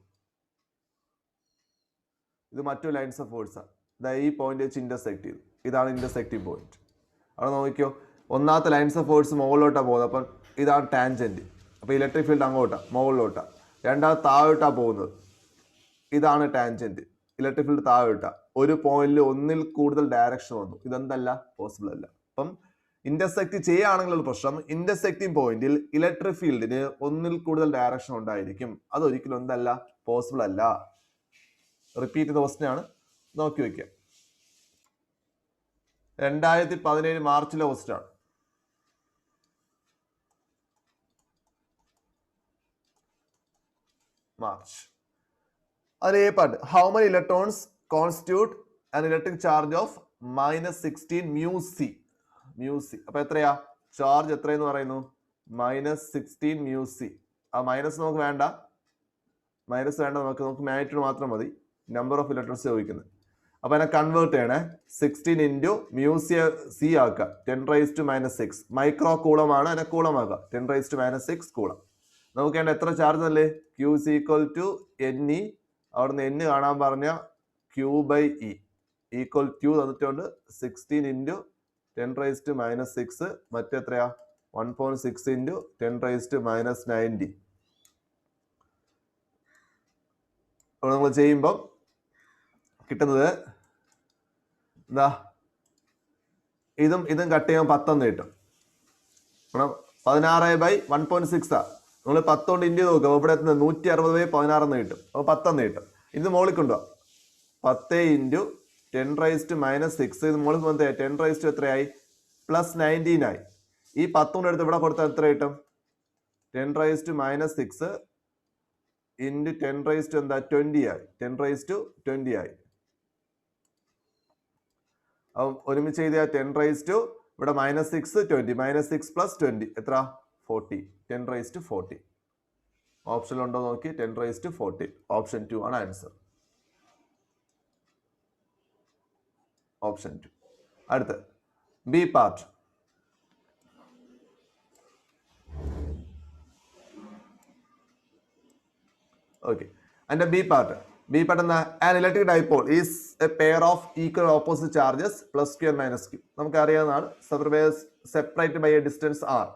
ഇത് മറ്റൊരു ലൈൻസ് ഓഫ് ഫോഴ്സ് ആണ്. ഈ പോയിന്റ് വെച്ച് ഇന്റർസെക്ട് ചെയ്തു. ഇതാണ് ഇന്റർസെക്റ്റിംഗ് പോയിന്റ്. അവിടെ നോക്കിയോ, ഒന്നാമത്തെ ലൈൻസ് ഓഫ് ഫോഴ്സ് മുകളിലോട്ടാണ് പോകുന്നത്. അപ്പം ഇതാണ് ടാൻജന്റ്. അപ്പോൾ ഇലക്ട്രിക് ഫീൽഡ് അങ്ങോട്ടാണ്, മുകളിലോട്ടാണ്. രണ്ടാമത് താഴോട്ടാണ് പോകുന്നത്. ഇതാണ് ടാൻജന്റ്. Electric field താഴോട്ടാണ്. ഒരു പോയിന്റിൽ ഒന്നിൽ കൂടുതൽ ഡയറക്ഷൻ വന്നു. ഇതെന്തല്ല, പോസിബിൾ അല്ല. അപ്പം ഇന്റർസെക്ട് ചെയ്യുകയാണെങ്കിലുള്ള പ്രശ്നം, ഇന്റർസെക്റ്റിംഗ് പോയിന്റിൽ ഇലക്ട്രിക് ഫീൽഡിന് ഒന്നിൽ കൂടുതൽ ഡയറക്ഷൻ ഉണ്ടായിരിക്കും. അതൊരിക്കലും എന്തല്ല, പോസിബിൾ അല്ല. റിപ്പീറ്റ് ചെയ്ത ക്വസ്റ്റ്യൻ ആണ്, നോക്കി വെക്കുക. 2017 മാർച്ചിലെ ക്വസ്റ്റ്യൻ ആണ്. മാർച്ച്. അതിലെ part, how many electrons constitute an electric charge of -16 μc. അപ്പൊ എത്രയാ ചാർജ്? എത്രയെന്ന് പറയുന്നു? -16 μc. ആ മൈനസ് നമുക്ക് വേണ്ട, നമുക്ക് മാഗ്നിറ്റ്യൂഡ് മാത്രം മതി. നമ്പർ ഓഫ് ഇലക്ട്രോൺസ് ചോദിക്കുന്നത്. അപ്പൊ അതിനെ കൺവേർട്ട് ചെയ്യണേ. 16 ഇൻറ്റു μc ആക്കുക, 10⁻⁻6 മൈക്രോ കൂളം ആണ്. അതിനെ കൂളം ആക്കുക, 10⁻⁻6 കൂളം. നമുക്ക് വേണ്ട എത്ര ചാർജ് അല്ലേ? Q is equal to ne. അവിടുന്ന് n കാണാൻ പറഞ്ഞ Q/E ഈക്വൽ Q തന്നിട്ടുണ്ട്. 16 ഇൻറ്റു 10⁻⁻6 മറ്റെത്രയാ? 1.6 ഇൻറ്റു 10⁻⁻90. അപ്പോൾ നമ്മൾ ചെയ്യുമ്പം കിട്ടുന്നത് എന്താ? ഇതും കട്ട് ചെയ്യുമ്പോൾ 10 കിട്ടും. 16/1.6 നമ്മൾ 10 കൊണ്ട് ഇന്ത്യ നോക്കുക. ഇവിടെ എത്തുന്നത് 160/16 കിട്ടും. അപ്പോൾ 10 കിട്ടും. ഇത് മുകളിൽ കൊണ്ടുപോകാം. 10 ഇൻറ്റു 10⁻⁻6 ഇത് മുകളിൽ വന്നത് 10 എത്രയായി? +19 ആയി. ഈ 10 കൊണ്ട് എടുത്ത് ഇവിടെ കൊടുത്താൽ എത്ര കിട്ടും? 10⁻⁻6 ഇൻറ്റു 10 എന്താ? 20 ആയി. 10⁻20 ആയി. ഒരുമിച്ച് എഴുതിയാൽ 10 ഇവിടെ -6 20 -6 + 20 എത്ര? 40. 10⁻40. ഓപ്ഷൻ ഉണ്ടോ നോക്കി. 10⁻40. ഓപ്ഷൻ 2 ആണ് ആൻസർ. ഓപ്ഷൻ 2. അടുത്ത് ബി പാർട്ട്. ഓക്കെ, അതിന്റെ ബി പാർട്ട് എന്താ? An electric dipole is a pair of equal opposite charges +q and -q. നമുക്ക് അറിയാവുന്നതാണ്. Separated by a distance r.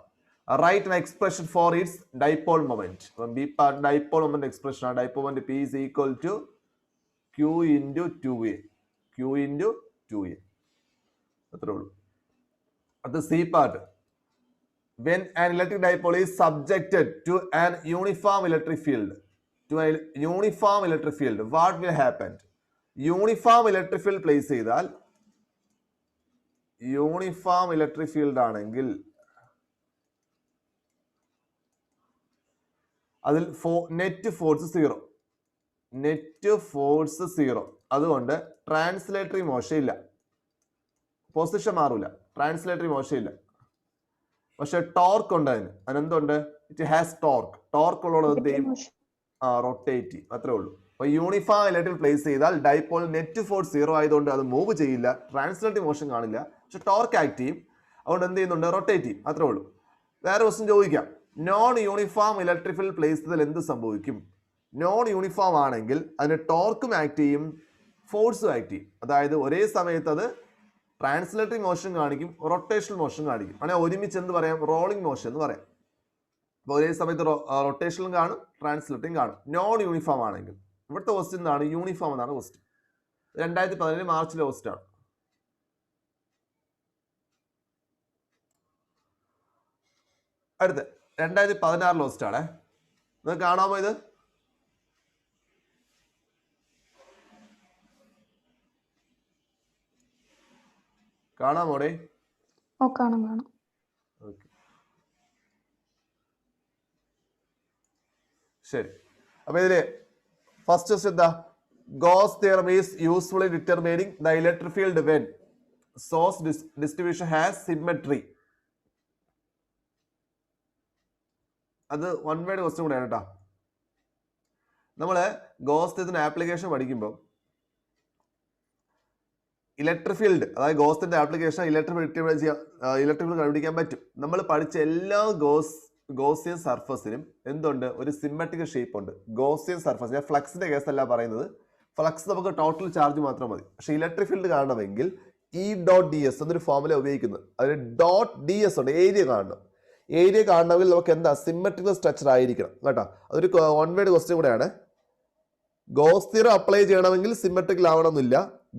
Write an expression for its dipole moment. B part dipole moment expression ആണ്. Dipole moment P is equal to Q into 2a. അത്രേ ഉള്ളൂ. അത് C part. When an electric dipole is subjected to an uniform electric field, what will happen? Uniform electric field place ചെയ്താൽ, uniform electric field ആണെങ്കിൽ അതിൽ net force 0. അതുകൊണ്ട് translatory motion ഇല്ല, position മാറൂല, translatory motion ഇല്ല. പക്ഷെ ടോർക്ക് ഉണ്ട്. അതിനെന്തുണ്ട്? It has torque ഉള്ളത് റൊട്ടേറ്റ് ചെയ്യും. അത്രേ ഉള്ളൂ. അപ്പൊ യൂണിഫോം ഇലക്ട്രിക് പ്ലേസ് ചെയ്താൽ ഡൈപോൾ നെറ്റ് ഫോഴ്സ് 0 ആയതുകൊണ്ട് അത് മൂവ് ചെയ്യില്ല, ട്രാൻസ്ലേറ്ററി മോഷൻ കാണില്ല. പക്ഷെ ടോർക്ക് ആക്ട് ചെയ്യും. അതുകൊണ്ട് എന്ത് ചെയ്യുന്നുണ്ട്? റൊട്ടേറ്റ് ചെയ്യും. അത്രേ ഉള്ളൂ. വേറെ ക്വസ്റ്റ്യൻ ചോദിക്കാം. Non uniform electric field place ചെയ്താൽ എന്ത് സംഭവിക്കും? നോൺ യൂണിഫോം ആണെങ്കിൽ അതിന് ടോർക്കും ആക്ട് ചെയ്യും, ഫോഴ്സും ആക്ട് ചെയ്യും. അതായത് ഒരേ സമയത്ത് അത് ട്രാൻസ്ലേറ്ററി മോഷൻ കാണിക്കും, റൊട്ടേഷണൽ മോഷൻ കാണിക്കും. അങ്ങനെ ഒരുമിച്ച് എന്ത് പറയാം? റോളിംഗ് മോഷൻ എന്ന് പറയാം. അപ്പോൾ ഒരേ സമയത്ത് റൊട്ടേഷണലും കാണും, ട്രാൻസ്ലേറ്ററിങ് കാണും. നോൺ യൂണിഫോം ആണെങ്കിൽ. ഇവിടുത്തെ ക്വസ്റ്റ്യൻ എന്താണ്? യൂണിഫോം എന്നാണ് ക്വസ്റ്റ്യൻ. 2017 മാർച്ചിലെ ക്വസ്റ്റ്യൻ ആണ്. അടുത്ത് 2016 ക്വസ്റ്റ്യൻ ആണേ. നിങ്ങൾക്ക് കാണാമോ ഇത്? കാണാമോടെ? കാണാം. ശരി. അപ്പൊ ഇതില് ഫസ്റ്റ് ക്വസ്റ്റ്യൻ എന്താ? Gauss theorem is useful in determining the electric field when source distribution has symmetry. അത് 1 വേർഡ് ക്വസ്റ്റ്യൻ കൂടെയാണ് കേട്ടോ. നമ്മള് ഗോസ് തിയറത്തിന്റെ ആപ്ലിക്കേഷൻ പഠിക്കുമ്പോൾ ഇലക്ട്രിക് ഫീൽഡ്, അതായത് ഗോസിന്റെ ആപ്ലിക്കേഷൻ ഇലക്ട്രിക് ഫീൽഡ് കണ്ടുപിടിക്കാൻ പറ്റും. നമ്മൾ പഠിച്ച എല്ലാ ഗോസ് ഗോസിയൻ സർഫസിനും എന്തുണ്ട്, ഒരു സിമെട്രിക് ഷേപ്പ് ഉണ്ട്. ഗോസിയൻ സർഫസ്, ഞാൻ ഫ്ലക്സിന്റെ കേസല്ല പറയുന്നത്. ഫ്ലക്സ് നമുക്ക് ടോട്ടൽ ചാർജ് മാത്രം മതി. പക്ഷെ ഇലക്ട്രിക് ഫീൽഡ് കാണണമെങ്കിൽ ഇ ഡോട്ട് ഡി എസ് എന്നൊരു ഫോമുല ഉപയോഗിക്കുന്നത്. അതിന് ഡോട്ട് ഡി എസ് ഉണ്ട്, ഏരിയ കാണണം. ഏരിയ കാണണമെങ്കിൽ നമുക്ക് എന്താ, സിമെട്രിക്കൽ സ്ട്രക്ചർ ആയിരിക്കണം കേട്ടോ. അതൊരു വൺ വേർഡ് ക്വസ്റ്റ്യൻ കൂടെയാണ്. ഗോസ് തിയറം അപ്ലൈ ചെയ്യണമെങ്കിൽ സിമെട്രിക്കൽ ആവണമെന്നില്ല.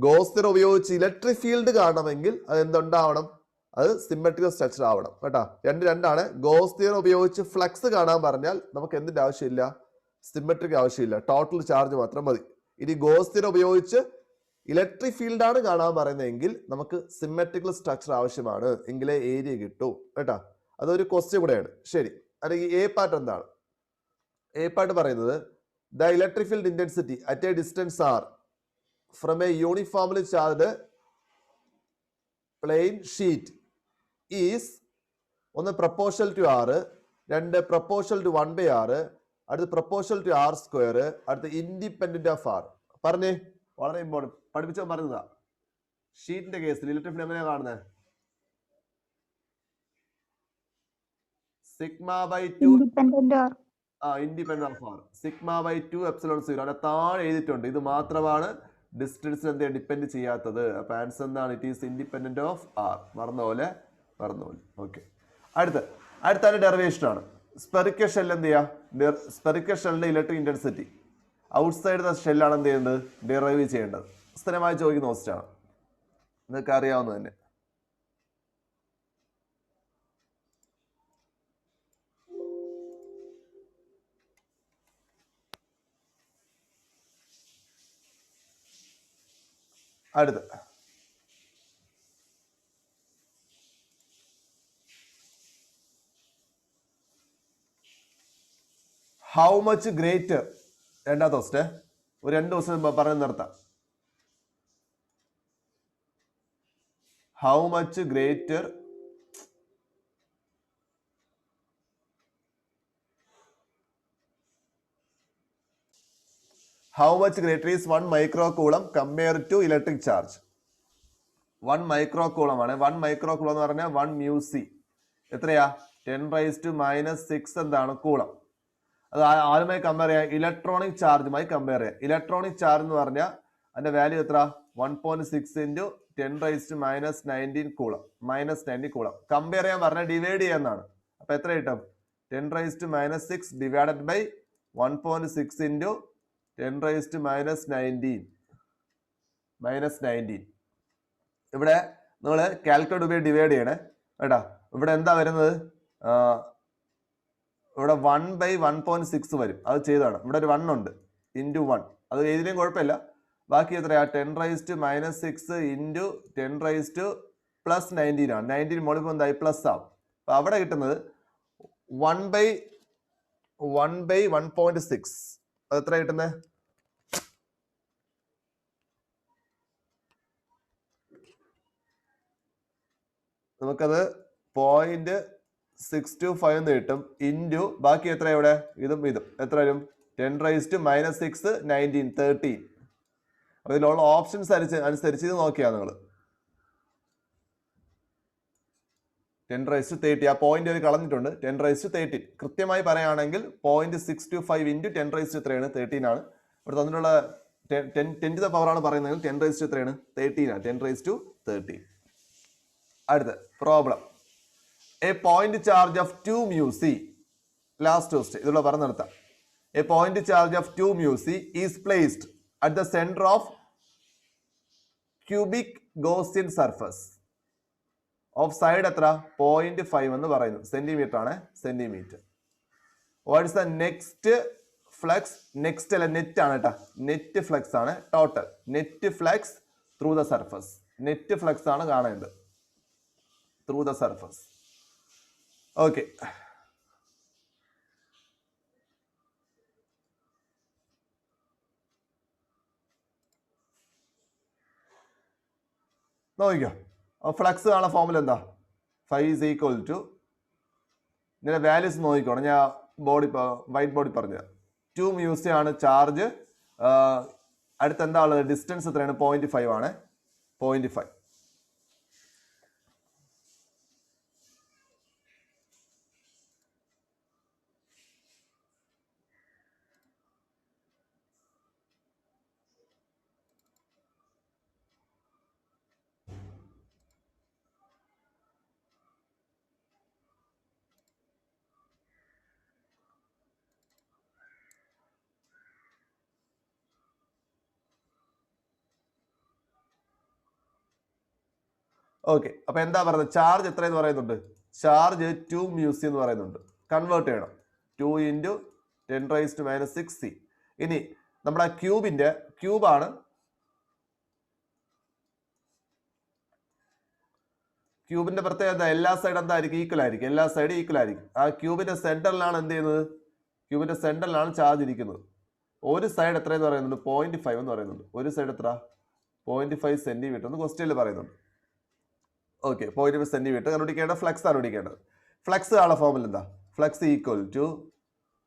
ഗോസ് തിയറം ഉപയോഗിച്ച് ഇലക്ട്രിക് ഫീൽഡ് കാണണമെങ്കിൽ അത് എന്തുണ്ടാവണം, അത് സിമെട്രിക്കൽ സ്ട്രക്ചർ ആവണം കേട്ടോ. രണ്ടാണ്. ഗോസ് തിയറം ഉപയോഗിച്ച് ഫ്ലക്സ് കാണാൻ പറഞ്ഞാൽ നമുക്ക് എന്തിന്റെ ആവശ്യമില്ല, സിമെട്രിക് ആവശ്യമില്ല, ടോട്ടൽ ചാർജ് മാത്രം മതി. ഇനി ഗോസ് തിയറം ഉപയോഗിച്ച് ഇലക്ട്രിക് ഫീൽഡ് ആണ് കാണാൻ പറയുന്നതെങ്കിൽ നമുക്ക് സിമെട്രിക്കൽ സ്ട്രക്ചർ ആവശ്യമാണ്, എങ്കിലേ ഏരിയ കിട്ടൂ കേട്ടോ. അതൊരു ക്വസ്റ്റ്യൻ കൂടെയാണ്. ശരി, അല്ലെങ്കിൽ എ പാർട്ട് എന്താണ്? എ പാർട്ട് പറയുന്നത് the electric field intensity at a distance R from a uniformly charged plane sheet is ഒന്ന് പ്രപ്പോർഷണൽ ടു ആർ, രണ്ട് പ്രപ്പോർഷണൽ ടു 1/r, അടുത്ത് പ്രപ്പോർഷണൽ ടു r സ്ക്വയർ, അടുത്ത് ഇൻഡിപെൻഡന്റ് ഓഫ് r. പറഞ്ഞേ, വളരെ important, പഠിപ്പിച്ചോ പറഞ്ഞതാ. ഷീറ്റിന്റെ കേസിൽ ഇലക്ട്രിക് ഫീൽഡ് എങ്ങനെയാ കാണുന്നത്? Sigma by 2 independent of r, sigma by 2 epsilon 0. അവിടെ താഴെ എഴുതിയിട്ടുണ്ട്. ഇത് മാത്രമാണ് ഡിസ്റ്റൻസിന് എന്ത് ഡിപ്പെൻഡ് ചെയ്യാത്തത്. അപ്പൊ ആൻസർ എന്താണ്? It is independent of r. മറന്നുപോലെ. ഓക്കെ. അടുത്ത ഡെറിവേഷൻ ആണ്. സ്പെറിക്കൽ ഷെൽ എന്ത് ചെയ്യുക? സ്പെറിക്കൽ ഷെല്ലിന്റെ ഇലക്ട്രിക് ഇന്റൻസിറ്റി ഔട്ട്സൈഡ് ദ ഷെല്ലാണ് എന്ത് ചെയ്യേണ്ടത്, ഡിറൈവ് ചെയ്യേണ്ടത്. സ്ഥിരമായി ചോദിക്കുന്ന ക്വസ്റ്റ്യൻ ആണ്, നിങ്ങൾക്ക് അറിയാവുന്നത് തന്നെ. അടുത്ത് ഹൗ മച്ച് ഗ്രേറ്റർ, രണ്ടാമത്തെ ക്വസ്റ്റ്യൻ. ഒരു 2 ദിവസം പറഞ്ഞ് നിർത്താം. How much greater is 1 microcoulomb compared to electric charge? 1 microcoulomb ആണ്. 1 microcoulomb എന്ന് പറഞ്ഞാൽ 1 μc എത്രയാ? 10⁻⁻⁶ എന്താണ് കൂളം. അത് ആരുമായി കമ്പയർ ചെയ്യാം? ഇലക്ട്രോണിക് ചാർജുമായി കമ്പയർ ചെയ്യാം. ഇലക്ട്രോണിക് ചാർജ് എന്ന് പറഞ്ഞാൽ അതിന്റെ വാല്യൂ എത്ര? 1.6 × 10⁻⁻19 കൂളം, -90 കൂളം. കമ്പയർ ചെയ്യാൻ പറഞ്ഞാൽ ഡിവൈഡ് ചെയ്യാന്നാണ്. അപ്പൊ എത്ര കിട്ടും? 10⁻⁻6 ഡിവൈഡഡ് ബൈ 1.6 × 10⁻⁻19. ഇവിടെ നമ്മൾ കാൽക്കുലേറ്റ് ഉപയോഗിച്ച് ഡിവൈഡ് ചെയ്യണേ കേട്ടാ. ഇവിടെ എന്താ വരുന്നത്? ഇവിടെ 1/1.6 വരും. അത് ചെയ്താണ്. ഇവിടെ ഒരു 1 ഉണ്ട്, ഇൻറ്റു 1. അത് ഏതിനും കുഴപ്പമില്ല. ബാക്കി എത്രയാ? 10⁻⁻6 × 10⁻+19 ആണ്. 19 മോളിപ്പോൾ എന്തായി? പ്ലസ് ആവും. അപ്പൊ അവിടെ കിട്ടുന്നത് 1/1.6. അത് എത്ര കിട്ടുന്നത്? നമുക്കത് 0.625 എന്ന് കിട്ടും. ഇൻറ്റു ബാക്കി എത്ര? ഇവിടെ ഇതും എത്ര വരും? 10⁻⁻6 19 13. അതിലുള്ള ഓപ്ഷൻസ് അനുസരിച്ച് ഇത് നോക്കിയാ നിങ്ങൾ 10⁻30. ആ പോയിന്റ് ഒരു കളഞ്ഞിട്ടുണ്ട്. 10⁻13. കൃത്യമായി പറയുകയാണെങ്കിൽ 0.625 ഇൻറ്റു 10⁻13 ആണ്, 13 ആണ്. ഇവിടെ തന്നിട്ടുള്ള 10 ടു ദ പവർ ആണ് പറയുന്നതെങ്കിൽ 10⁻13 എത്രയാണ്? 13 ആണ്. 10⁻13. അടുത്ത problem. A point charge of 2 μc, last question ഇതിലുള്ള പറഞ്ഞു നിർത്താം. A point charge of 2 μc is placed at the centre of cubic Gaussian surface of side എത്ര? 0.5 എന്ന് പറയുന്നു. സെന്റിമീറ്റർ ആണ്, centimetre. What is the next flux? Next അല്ല, net ആണ് കേട്ടോ. നെറ്റ് ഫ്ലക്സ് ആണ് total. Net flux through the surface. Net flux ആണ് കാണേണ്ടത് ത്രൂ ദ സർഫസ്. ഓക്കെ. നോക്കിക്കോ. ഫ്ലക്സ് കാണാൻ ഫോമുല എന്താ? Phi is equal to, ഇതിന്റെ വാല്യൂസ് നോക്കിക്കോണം. ഞാൻ വൈറ്റ് ബോർഡിൽ പറഞ്ഞു. 2 μc ആണ് ചാർജ്. അടുത്ത് എന്താ ഉള്ളത്? ഡിസ്റ്റൻസ് എത്രയാണ്? 0.5 ആണ്. 0.5. ഓക്കെ, അപ്പൊ എന്താ പറയുന്നത്? ചാർജ് എത്ര എന്ന് പറയുന്നുണ്ട്? ചാർജ് 2 മ്യൂസി എന്ന് പറയുന്നുണ്ട്. കൺവേർട്ട് ചെയ്യണം. 2 ഇൻറ്റു 10⁻⁶c. ഇനി നമ്മുടെ ക്യൂബിന്റെ ക്യൂബാണ്. ക്യൂബിന്റെ പ്രത്യേകത എല്ലാ സൈഡ് എന്തായിരിക്കും? ഈക്വൽ ആയിരിക്കും. എല്ലാ സൈഡും ഈക്വൽ ആയിരിക്കും. ആ ക്യൂബിന്റെ സെന്ററിലാണ് എന്ത് ചെയ്യുന്നത്? ക്യൂബിന്റെ സെന്ററിലാണ് ചാർജ് ഇരിക്കുന്നത്. ഒരു സൈഡ് എത്ര എന്ന് പറയുന്നുണ്ട്? 0.5 എന്ന് പറയുന്നുണ്ട്. ഒരു സൈഡ് എത്ര? 0.5 സെന്റിമീറ്റർ എന്ന് ക്വസ്റ്റ്യനിൽ പറയുന്നുണ്ട്. ഓക്കെ, 0.5 സെന്റിമീറ്റർ കണ്ടുപിടിക്കേണ്ട ഫ്ലക്സ് ആണ് പിടിക്കേണ്ടത്. ഫ്ലക്സ് ആളെ ഫോമിൽ എന്താ? Flux equal to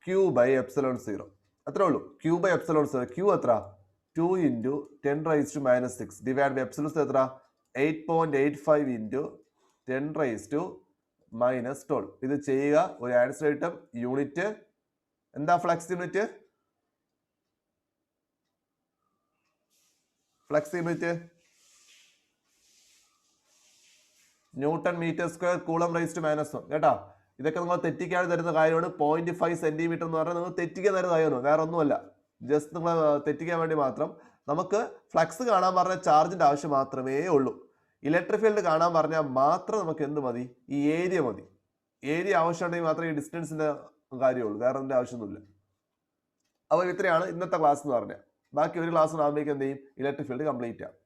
Q/ε0. അത്രേ ഉള്ളൂ. Q/ε0. Q എത്ര? 2 ഇൻറ്റു 10⁻⁻⁶ ഡിവൈഡ് ബൈ എപ്സിലോൺ എത്ര? 8.85 ഇൻറ്റു 10⁻⁻12. ഇത് ചെയ്യുക, ഒരു ആൻസർ കിട്ടും. യൂണിറ്റ് എന്താ? Flux unit. Flux unit newton metre square coulomb raise to -1. കേട്ടോ, ഇതൊക്കെ നിങ്ങൾ തെറ്റിക്കാതെ തരുന്ന കാര്യമാണ്. 0.5 സെന്റിമീറ്റർ എന്ന് പറഞ്ഞാൽ നിങ്ങൾ തെറ്റിക്കാൻ തരുന്ന കാര്യമാണ്, വേറെ ഒന്നുമല്ല. ജസ്റ്റ് നിങ്ങൾ തെറ്റിക്കാൻ വേണ്ടി മാത്രം. നമുക്ക് ഫ്ലക്സ് കാണാൻ പറഞ്ഞ ചാർജിന്റെ ആവശ്യം മാത്രമേ ഉള്ളൂ. ഇലക്ട്രിക് ഫീൽഡ് കാണാൻ പറഞ്ഞാൽ മാത്രം നമുക്ക് എന്ത് മതി? ഈ ഏരിയ മതി. ഏരിയ ആവശ്യമുണ്ടെങ്കിൽ മാത്രമേ ഈ ഡിസ്റ്റൻസിന്റെ കാര്യമുള്ളൂ, വേറെ ഒന്നിന്റെ ആവശ്യമൊന്നുമില്ല. അപ്പോൾ ഇത്രയാണ് ഇന്നത്തെ ക്ലാസ് എന്ന് പറഞ്ഞാൽ. ബാക്കി ഒരു ക്ലാസ് ആകുമ്പോഴേക്കും എന്ത് ചെയ്യും? ഇലക്ട്രിക് ഫീൽഡ് കംപ്ലീറ്റ് ആവും.